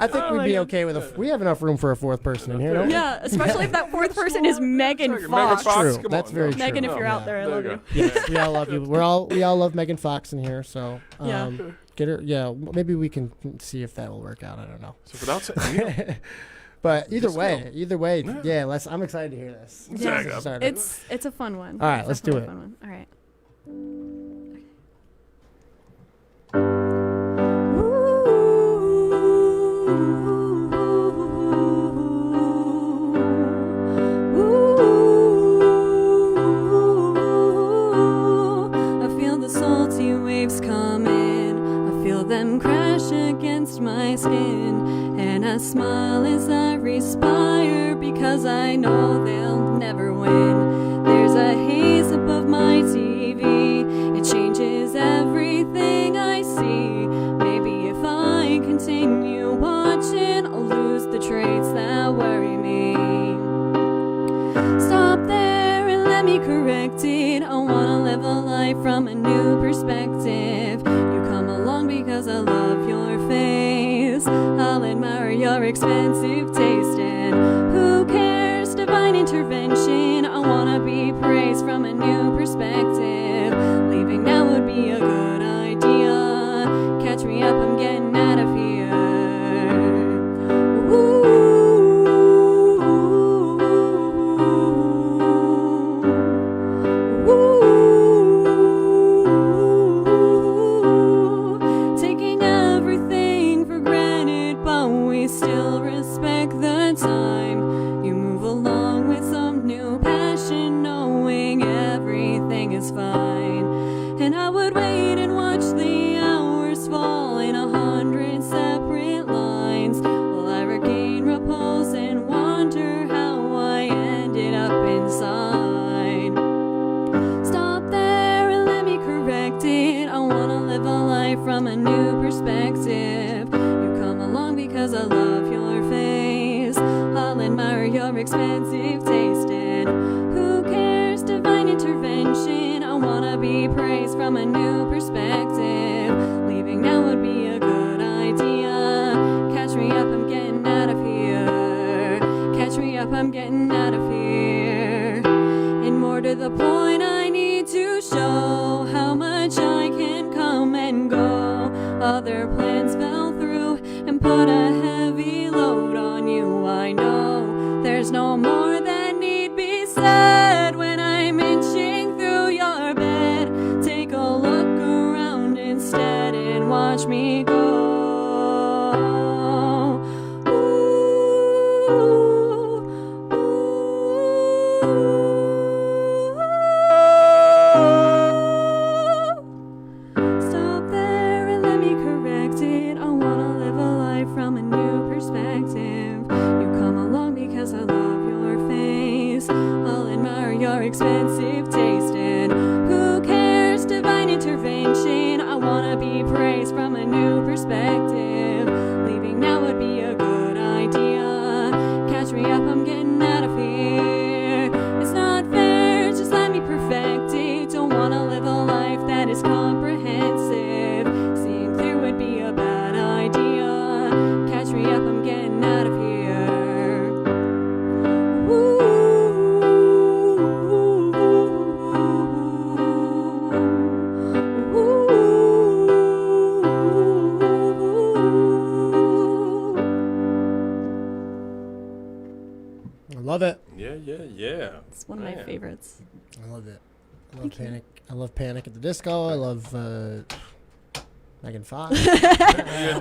think Oh we'd my be God. okay with we have enough room for a 4th person in here, don't we? Yeah, especially if that 4th person is Megan Megan Fox. Fox. True. Come That's on, very no. true. Megan, if you're out there, I There love you you. go. Yes, we all love you. We all love Megan Fox in here. So Yeah. get her. Yeah, maybe we can see if that will work out. I don't know. So without saying, But either Just way, go. yeah. I'm excited to hear this. Yeah. This is started. It's a fun one. All right, It's let's do definitely it. a fun one. All right. I feel the salty waves come in. I feel them crash against my skin. And I smile as I respire because I know they'll never win. There's a haze above my TV. It changes everything I see. Maybe if I continue watching, I'll lose the traits that worry me. Stop there and let me correct it. I wanna live a life from a new perspective. You come along because I love your face. I'll admire your expensive taste. And who cares? Divine intervention. I wanna be praised from a new perspective. Leaving now would be a good idea. Catch me up, I'm getting out of here. Taking everything for granted, but we still respect the time. You move along with some new passion, knowing everything is fine. And I would wait and watch the hours fall in 100 separate lines, while I regain repose and wonder how I ended up inside. Stop there and let me correct it. I wanna live a life from a new perspective. You come along because I love your face. I'll admire your expensive taste. And who cares? Divine intervention. I wanna be praised from a new perspective. Leaving now would be a good idea. Catch me up, I'm getting out of here. Catch me up, I'm getting out of here. And more to the point, I need to show how much I can come and go. Other plans fell through and put a heavy load on you. I know there's no more that need be said when I'm inching through your bed. Take a look around instead and watch me go. Ooh, ooh, ooh. one of my favorites. I love it. I love Panic. I love Panic at the Disco. I love Megan Fox.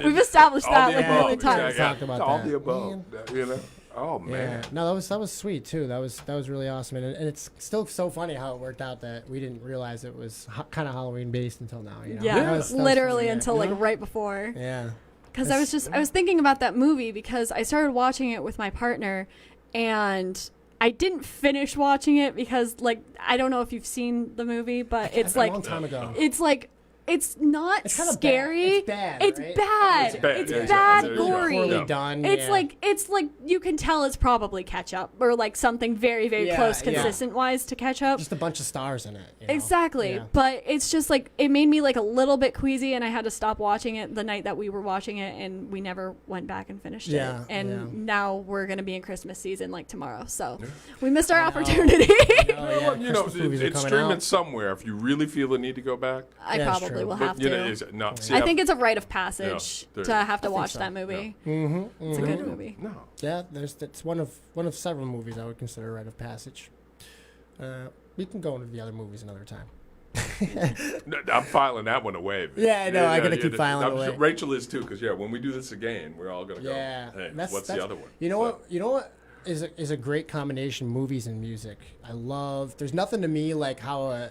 We've established that like a million times. Talked about all that. the above. You know. Oh man. Yeah. No, that was sweet too. That was really awesome, and it's still so funny how it worked out that we didn't realize it was kind of Halloween based until now. You know? Yeah, that was literally funny, until you like know? right before. Yeah. Because I was thinking about that movie because I started watching it with my partner, and I didn't finish watching it because like I don't know if you've seen the movie, but it's like a long time ago. it's like. It's not It's kinda scary. bad. It's right? bad. It's bad. It's Yeah, bad, yeah. gory. Poorly Yeah. done. It's yeah. like you can tell it's probably ketchup or like something very, very Yeah, close yeah. consistent wise to ketchup. just a bunch of stars in it. You know? Exactly. Yeah. But it's just like it made me like a little bit queasy, and I had to stop watching it the night that we were watching it, and we never went back and finished Yeah, it. And yeah. now we're going to be in Christmas season like tomorrow. So we missed our opportunity. You know, Christmas movies are it's coming streaming out. somewhere. If you really feel the need to go back, I Yeah, it's probably true. will have you to. know, see, I think it's a rite of passage Yeah, to have to watch so. that movie. Mm-hmm. It's a good movie. no. Yeah, it's one of several movies I would consider a rite of passage. We can go into the other movies another time. No, I'm filing that one away. Yeah, I know, I gotta keep filing I'm away. sure Rachel is too, because when we do this again, we're all gonna Yeah, go. Hey, that's what's the other one? You know what? You know what is a great combination? Movies and music. I love. There's nothing to me like how a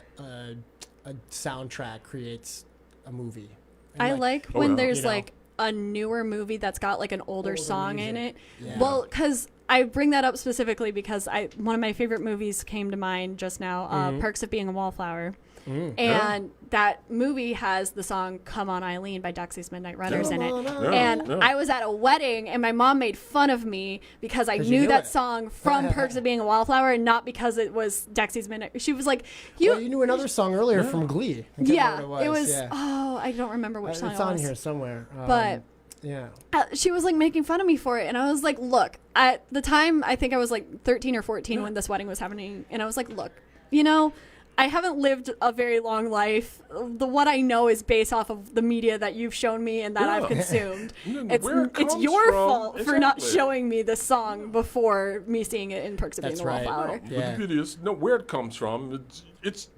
soundtrack creates a movie. And, I like when yeah. there's You know. like a newer movie that's got like an older song in it. music. Yeah. Well, because I bring that up specifically because one of my favorite movies came to mind just now, Perks of Being a Wallflower. And that movie has the song Come On Eileen by Dexy's Midnight Runners in it. And I was at a wedding and my mom made fun of me because I 'Cause you knew knew that it. song from Perks of Being a Wallflower and not because it was Dexy's Midnight. She was like, Well, you knew another song earlier from Glee. I can't yeah, remember what it was, Yeah. oh, I don't remember which song It's it on was. here somewhere. But yeah. she was like making fun of me for it, and I was like, look, at the time I think I was like 13 or 14 when this wedding was happening, and I was like, look, you know, I haven't lived a very long life. What I know is based off of the media that you've shown me and that I've consumed. Where it It's comes your from, fault for not exactly. showing me this song before me seeing it in Perks of Being That's a right. Wallflower. But Yeah. the beauty is, where it comes from. It's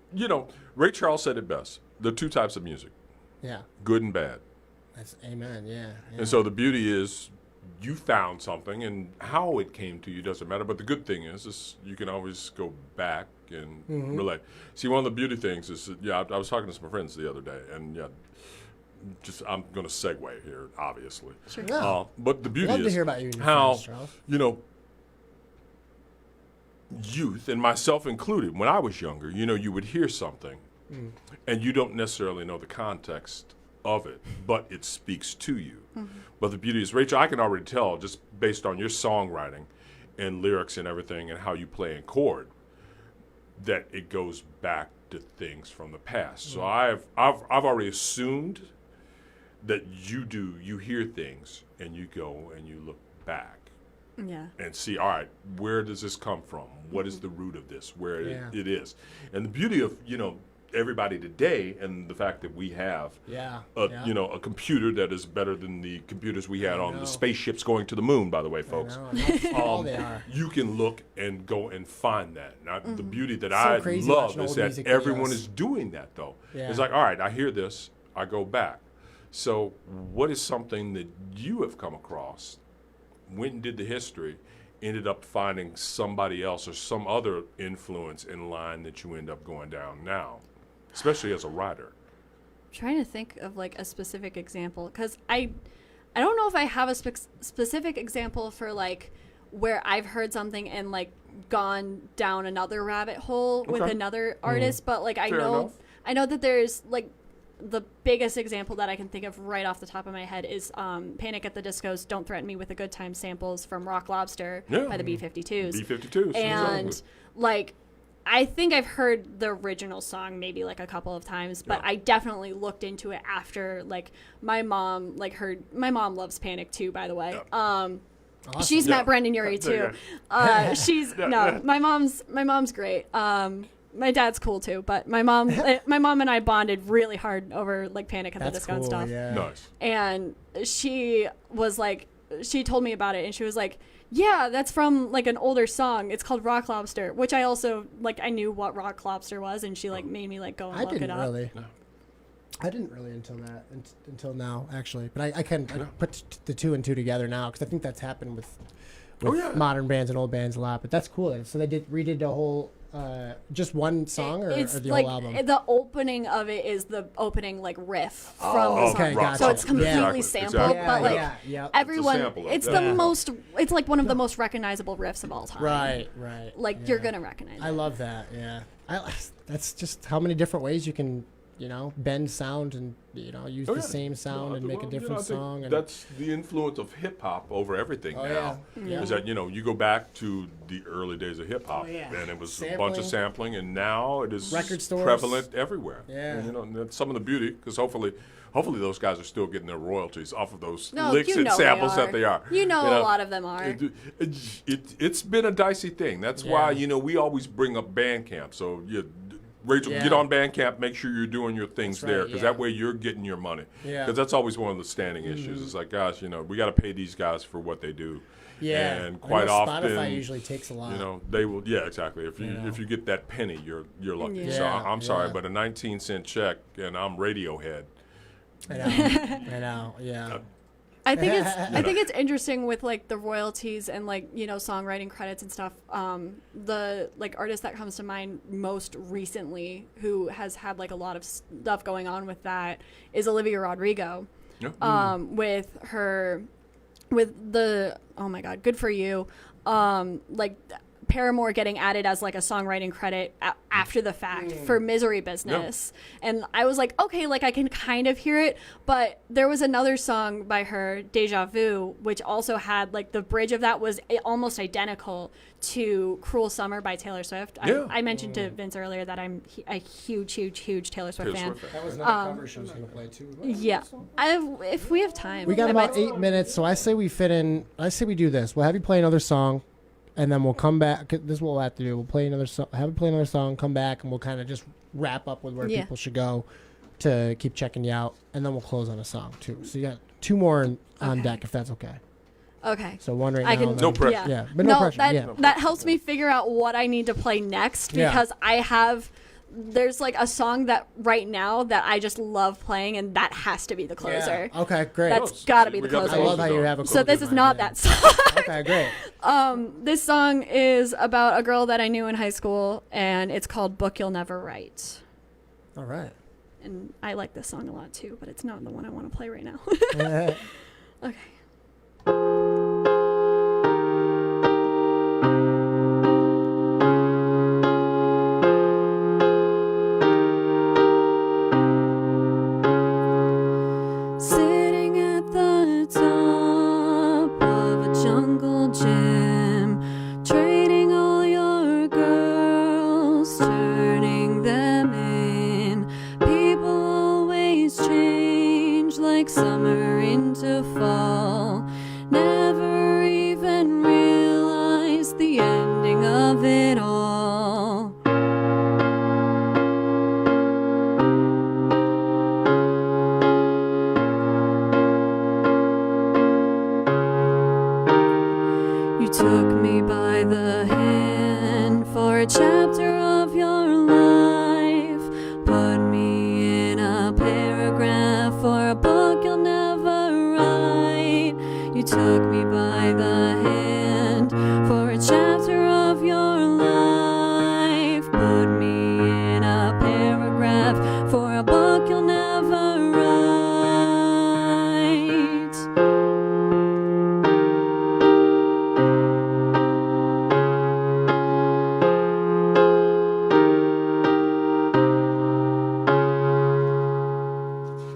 Ray Charles said it best. There are two types of music, Yeah. good and bad. That's amen. Yeah. And so the beauty is you found something, and how it came to you doesn't matter. But the good thing is you can always go back and relate. See, one of the beauty things is, I was talking to some friends the other day, and I'm going to segue here, obviously. Sure. Yeah. But the beauty Love to is hear about you and your how, friends, Charles. Youth, and myself included, when I was younger, you would hear something, and you don't necessarily know the context of it, but it speaks to you. But the beauty is, Rachel, I can already tell just based on your songwriting and lyrics and everything and how you play in chord that it goes back to things from the past. So I've already assumed that you hear things and you go and you look back Yeah. and see, all right, where does this come from? What is the root of this? Where it is. And the beauty of, everybody today and the fact that we have a computer that is better than the computers we had on the spaceships going to the moon, by the way, folks. All they are. You can look and go and find that. Now, the beauty that So I crazy love watching is old that music everyone videos. is doing that, though. Yeah. It's like, all right, I hear this, I go back. So what is something that you have come across, went and did the history, ended up finding somebody else or some other influence in line that you end up going down now, especially as a writer? Trying to think of like a specific example because I don't know if I have a specific example for like where I've heard something and like gone down another rabbit hole with Okay. another artist, but like Fair enough. I know that there's like the biggest example that I can think of right off the top of my head is Panic at the Disco's Don't Threaten Me with a Good Time samples from Rock Lobster by the B-52s. B-52s. And exactly. like I think I've heard the original song maybe like a couple of times, but I definitely looked into it after like my mom loves Panic too, by the way. Awesome. She's met Brendan Urie There too. She's my mom's great. My dad's cool too, but my mom and I bonded really hard over like Panic at the That's Disco and cool. stuff. Yeah. Nice. And she was like, she told me about it and she was like, Yeah, that's from like an older song. It's called Rock Lobster, which I also like. I knew what Rock Lobster was, and she like made me like go and look it up. I didn't really until now actually, but I can put the two and two together now because I think that's happened with modern bands and old bands a lot. But that's cool. So they redid the whole just one song or the like, whole album? The opening of it is the opening like riff from the song. Okay, gotcha. So it's completely sampled, but like everyone, it's the most. It's like one of the most recognizable riffs of all time. Right. Like you're gonna recognize it. I love that. Yeah, that's just how many different ways you can. Bend sound and use the same sound and make a different song. And that's the influence of hip hop over everything now. Yeah. Is that you go back to the early days of hip hop and it was a bunch of sampling, and now it is record stores, prevalent everywhere. Yeah, and that's some of the beauty because hopefully those guys are still getting their royalties off of those licks and samples that they are. A lot of them are. It's been a dicey thing. That's why we always bring up Bandcamp. So Rachel, get on Bandcamp. Make sure you're doing your things there, because that way you're getting your money. Because that's always one of the standing issues. It's like, gosh, we got to pay these guys for what they do. Yeah, and quite often, Spotify usually takes a lot. They will. Yeah, exactly. If you get that penny, you're lucky. Yeah. So I'm sorry, but a 19-cent check, and I'm Radiohead. I know. Yeah. I think it's interesting with like the royalties and like songwriting credits and stuff. The like artist that comes to mind most recently who has had like a lot of stuff going on with that is Olivia Rodrigo. With the oh my god, Good For You, like Paramore getting added as like a songwriting credit after the fact for Misery Business. And I was like, okay, like I can kind of hear it, but there was another song by her, Deja Vu, which also had like the bridge of that was almost identical to Cruel Summer by Taylor Swift. I mentioned to Vince earlier that I'm a huge Taylor Swift fan. That was another cover she was going to play too. Yeah. If we have time. We got about 8 minutes, so I say we do this. We'll have you play another song. And then we'll come back. This is what we'll have to do. We'll play another song. Have it play another song. Come back, and we'll kind of just wrap up with where people should go to keep checking you out. And then we'll close on a song too. So you got 2 more on deck, if that's okay. Okay. So one right now. No pressure. Yeah, but no pressure. That helps me figure out what I need to play next because I have. There's like a song that right now that I just love playing, and that has to be the closer. Yeah. Okay, great. That's got to be the closer. I love how you have a closer. So this is not that song. Okay, great. This song is about a girl that I knew in high school, and it's called Book You'll Never Write. All right. And I like this song a lot too, but it's not the one I want to play right now. Okay. Summer into fall, never even realized the ending of it all. You took me by the hand for a chapter of your life, put me in a paragraph for a book you'll never write. You took me by the hand for a chapter of your life, put me in a paragraph for a book you'll never write.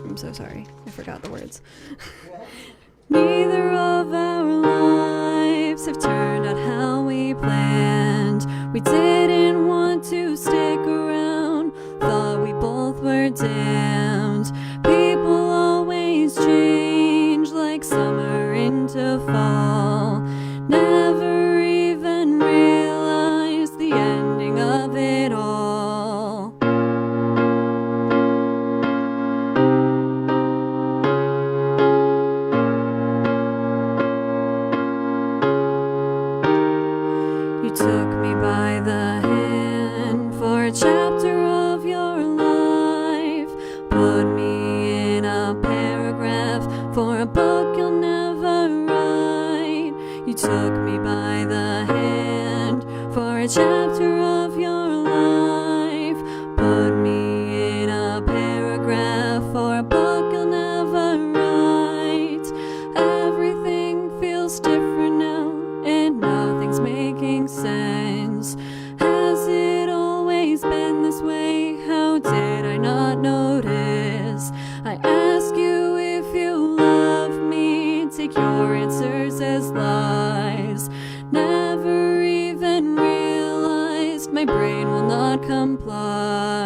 I'm so sorry. I forgot the words. Neither of our lives have turned out how we planned. We didn't want to stick around, thought we both were damned. People always change like summer into fall, never even realized the ending of it all.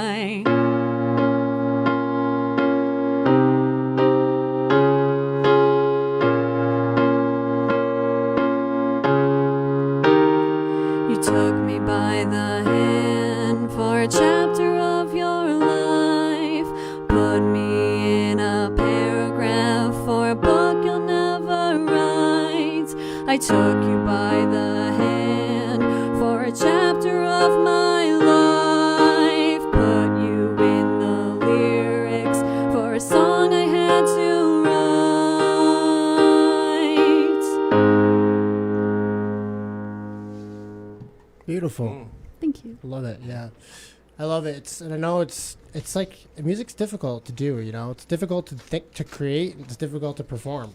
why. You took me by the hand for a chapter of your life, put me in a paragraph for a book you'll never write. I took you by the hand for a chapter of my life, put you in the lyrics for a song I had to write. Beautiful. Thank you. I love it. Yeah, I love it. And I know it's like music's difficult to do. You know, it's difficult to think, to create. It's difficult to perform.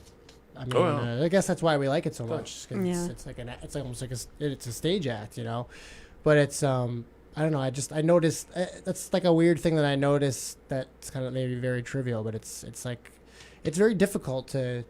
I mean, I guess that's why we like it so much. 'Cause Yeah. it's almost like it's a stage act, you know. But it's I don't know. I noticed that's like a weird thing that I noticed that's kind of maybe very trivial, but it's like it's very difficult to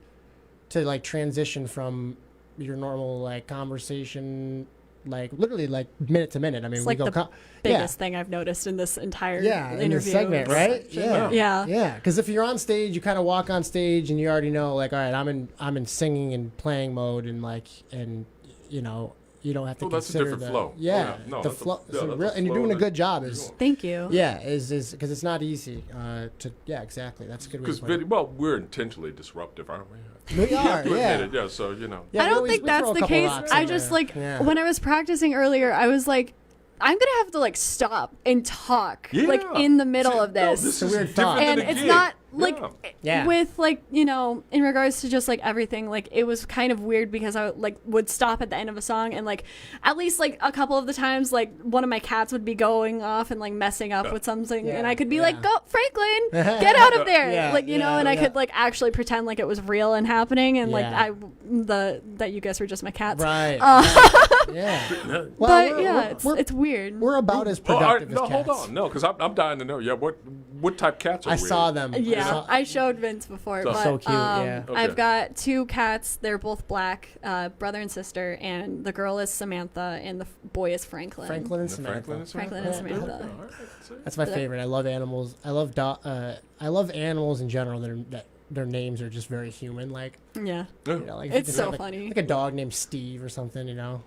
like transition from your normal like conversation, like literally like minute to minute. I mean, It's we like go the biggest thing I've noticed in this entire interview. in this segment, right? Yeah. Yeah, because if you're on stage, you kind of walk on stage and you already know, like, all right, I'm in singing and playing mode, and like, and you know, you don't have to That's a consider different the flow. Yeah, No, the that's a- flow, yeah, that's a and you're flow doing a that good job. you're Is doing. Thank you. is because it's not easy to exactly. That's a good way. To put it. Well, we're intentionally disruptive, aren't we? We are, You yeah. admit it, yeah. So you know. Yeah, I we don't always- think we throw that's a the couple case. rocks I in just there. like Yeah. when I was practicing earlier, I was like, I'm gonna have to like stop and talk like Yeah. in the middle See, of this. It's a is weird different thought. than And a it's gig. not like Yeah. with like, you know, in regards to just like everything, like it was kind of weird because I like would stop at the end of a song and like at least like a couple of the times like one of my cats would be going off and like messing up with something Yeah, and I could be yeah. like, go Franklin, get out of there. Yeah, like, you know, yeah, and I yeah. could like actually pretend like it was real and happening and like Yeah. that you guys were just my cats. Right. Right. Yeah. Well, But we're- yeah, we're- it's weird. We're about as Oh, all right, productive no, as cats. hold on, no, because I'm dying to know. Yeah, what type cats are I we? saw them. Yeah, I showed Vince before, So- but So cute, yeah. I've Okay. got two cats. They're both black, brother and sister, and the girl is Samantha, and the boy is Franklin. Franklin and The Samantha. Franklin and Franklin and Samantha? Samantha. All right, see. That's my But- favorite. I love animals. I love animals in general that their names are just very human. Like, Yeah, Yeah. you know, like It's just so have, like, funny. Like a dog named Steve or something. You know,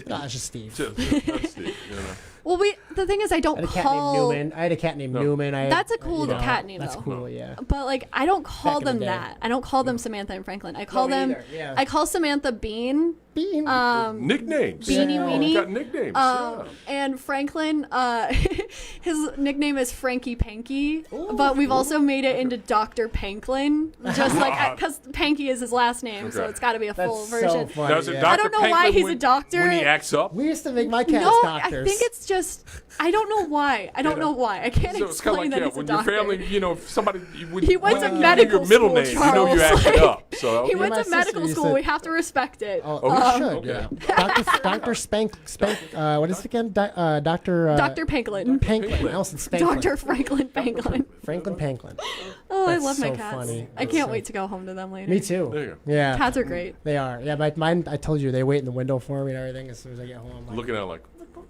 no, it's just Steve. That's the, you know. well, the thing is, I I don't had a cat call. named Newman. I had a cat named No. Newman. That's a cool you know, cat name, That's though. cool. Yeah. But like, I don't call Back in the them day. that. I don't call them Samantha and Franklin. I call me them. either, yeah. I call Samantha Bean. Bean. Nicknames. Beanie Yeah. Weenie. Got nicknames. yeah. And Franklin, his nickname is Frankie Panky, but we've also made it into Dr. Panklin, just like because Panky is his last name, so Okay. it's got to be a That's full so version. funny. Now, is it yeah. Dr. I don't know why Panklin he's a when- doctor. When he acts up? We used to make my cats No, doctors. I think it's just I don't know why. I don't know why. I can't So it's kind explain of like, that yeah, he's a when your doctor. family, you know, if somebody, when, He went when to they give medical you your middle school, name, you know you're Charles. acting up. So He Yeah, went my to sister medical used school. to- We have to respect it. Oh, we should. okay. Yeah. Dr. Spank. What is it again? Dr. Dr. Panklin. Panklin. I almost said Spanklin. Dr. Franklin Panklin. Franklin Panklin. Oh, I That's love my so cats. funny. I That's can't so- wait to go home to them later. Me too. There you Yeah. Cats are great. They are. Yeah, mine. I told you they wait in the window for me and everything. As soon as I get home, I'm like, Looking at it like,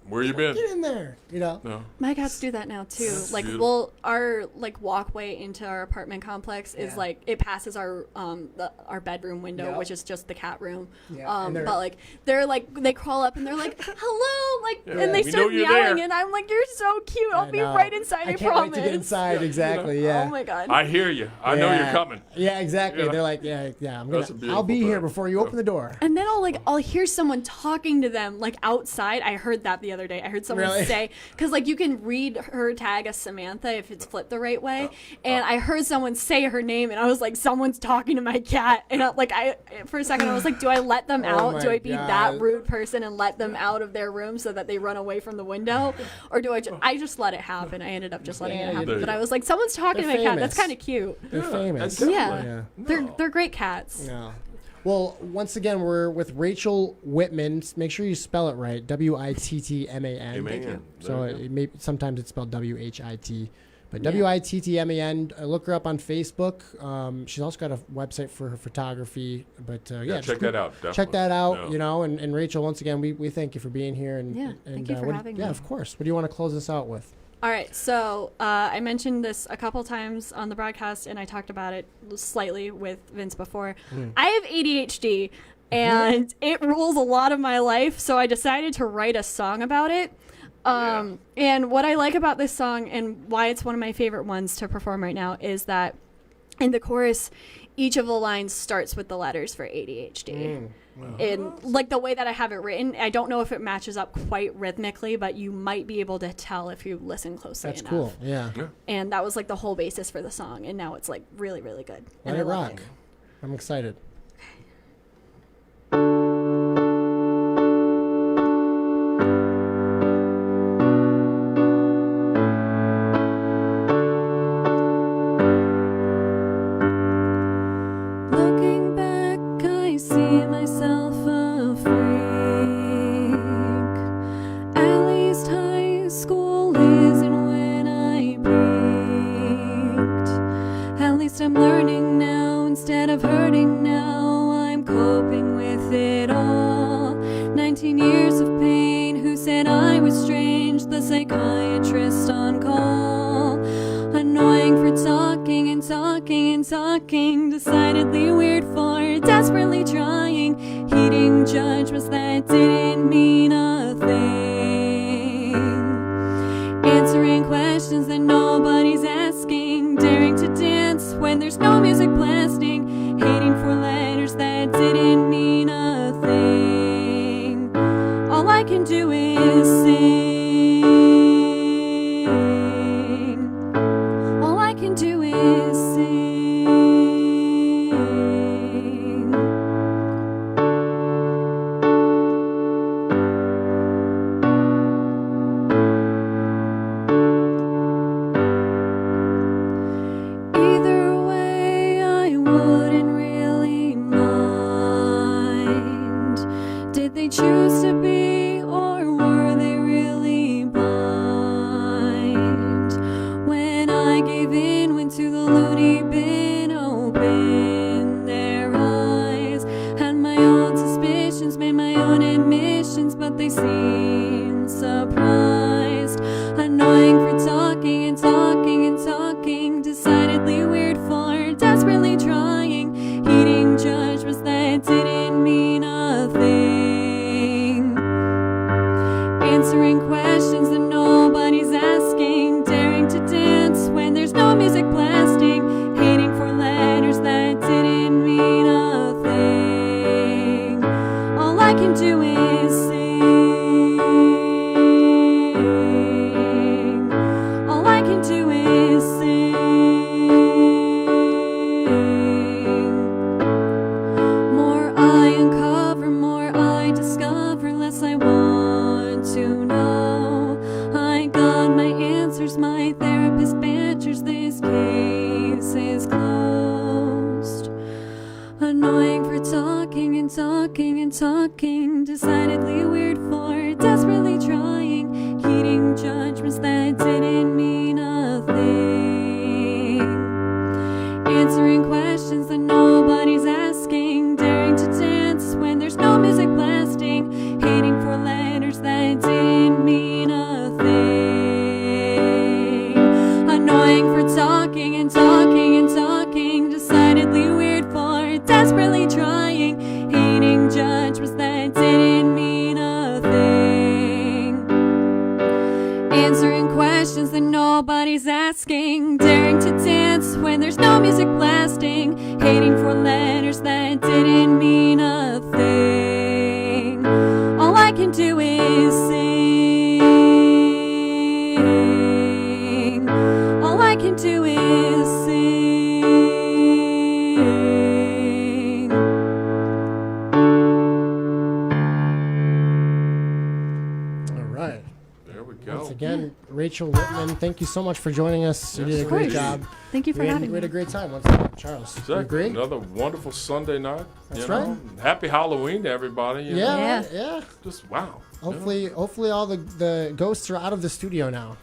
where you been? get in there. You know. No. My cats do that now too. Like, beautiful. well, our like walkway into our apartment complex is Yeah. like it passes our our bedroom window, Yep. which is just the cat room. Yeah, and they're- But like they're like they crawl up and they're like hello, like, Yeah. and they We start know you're meowing, there. and I'm like, you're so cute. I'll I be know. right inside. I can't promise. wait to get inside. Exactly. Yeah. Oh my god. I hear you. I know you're coming. Yeah, exactly. Yeah. They're like, yeah. I'm That's a gonna. I'll be beautiful here thing. before you open the door. And then I'll hear someone talking to them like outside. I heard that the other day. I heard someone Really? say because like you can read her tag as Samantha if it's flipped the right way. And I heard someone say her name, and I was like, someone's talking to my cat. And I for a second I was like, do I let them Oh out? my Do I be that God. rude person and let them out of their room so that they run away from the window, or do I just let it happen? I ended up just letting Yeah, it you happen. do. But I was like, someone's talking They're to my cat. That's famous. kind of cute. They're famous. and Yeah. No. They're great cats. Yeah. Well, once again, we're with Rachel Wittman. Make sure you spell it right. Wittman. Thank you. So There you go. sometimes it's spelled WHIT. But Yeah. Wittman. Look her up on Facebook. She's also got a website for her photography. But Yeah, just check that out. Definitely. Check that out. Yeah. You know, and Rachel, once again, we thank you for being here. And Yeah, thank you for what do having Yeah, me. of course. What do you want to close this out with? All right, so I mentioned this a couple times on the broadcast, and I talked about it slightly with Vince before. I have ADHD, and it rules a lot of my life, so I decided to write a song about it. And what I like about this song and why it's one of my favorite ones to perform right now is that in the chorus, each of the lines starts with the letters for ADHD. And like the way that I have it written, I don't know if it matches up quite rhythmically, but you might be able to tell if you listen closely enough. That's cool. Yeah. And that was like the whole basis for the song, and now it's like really, really good. Let it rock. I'm excited. Looking back, I see myself a freak. At least high school isn't when I peaked. At least I'm learning now instead of hurting now. I'm coping with it all. 19 years of pain. Who said I was strange? The psychiatrist on call. Annoying for talking and talking and talking. Decidedly weird for desperately trying. Heeding judgments that didn't mean a thing. Answering questions that nobody's asking. Daring to dance when there's no music blasting. Hating for letters that didn't mean a thing. All I can do is sing. All I can do is sing. Either way, I wouldn't really mind. Did they choose to be, or were they really blind? When I gave in, went to the loony bin, opened their eyes. Had my own suspicions, made my own admissions, but they seemed surprised. Annoying for talking and talking and talking. Decidedly weird for desperately trying. Heeding judgments that didn't mean a thing. Answering questions that nobody's asking. Daring to dance when there's no music blasting. Hating for letters that didn't mean a thing. All I can do is sing. All I can do is sing. More I uncover, more I discover, less I want to know. I got my answers, my therapist banters, this case is closed. Annoying for talking and talking and talking. Decidedly weird for desperately trying. Heeding judgments that didn't mean a thing. Answering questions that nobody's asking. Daring to dance when there's no music blasting. Hating for letters that didn't mean a thing. Annoying for talking and talking and talking. Decidedly weird for desperately trying. Hating judgments that didn't mean a thing. Answering questions that nobody's asking. Daring to dance when there's no music blasting. Hating for letters that didn't mean a thing. All I can do is sing. All I can do is sing. All right. There we go. Once again, Rachel Wittman, thank you so much for joining us. You did a great job. Thank you for having We had me. a great time once again. Charles, you Exactly. agree? Another wonderful Sunday night. That's you know. right. Happy Halloween to everybody. You know. Yeah, yeah. Just wow. Hopefully all the ghosts are out of the studio now.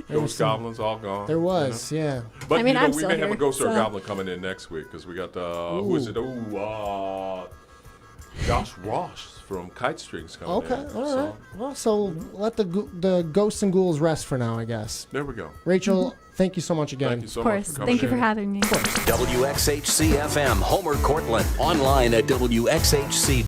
Ghost goblins all gone. There was, yeah. But I mean, I'm we still may have a here, ghost or a so- goblin coming in next week because we got who is it? Josh Ross from Kite Strings coming Okay, in. all So, right. Well, so let the ghosts and ghouls rest for now, I guess. there we go. Rachel, thank you so much again. Thank you so Of course. much for coming Thank you in. for having me. WXHC-FM, Homer, Cortland. Online at WXHC.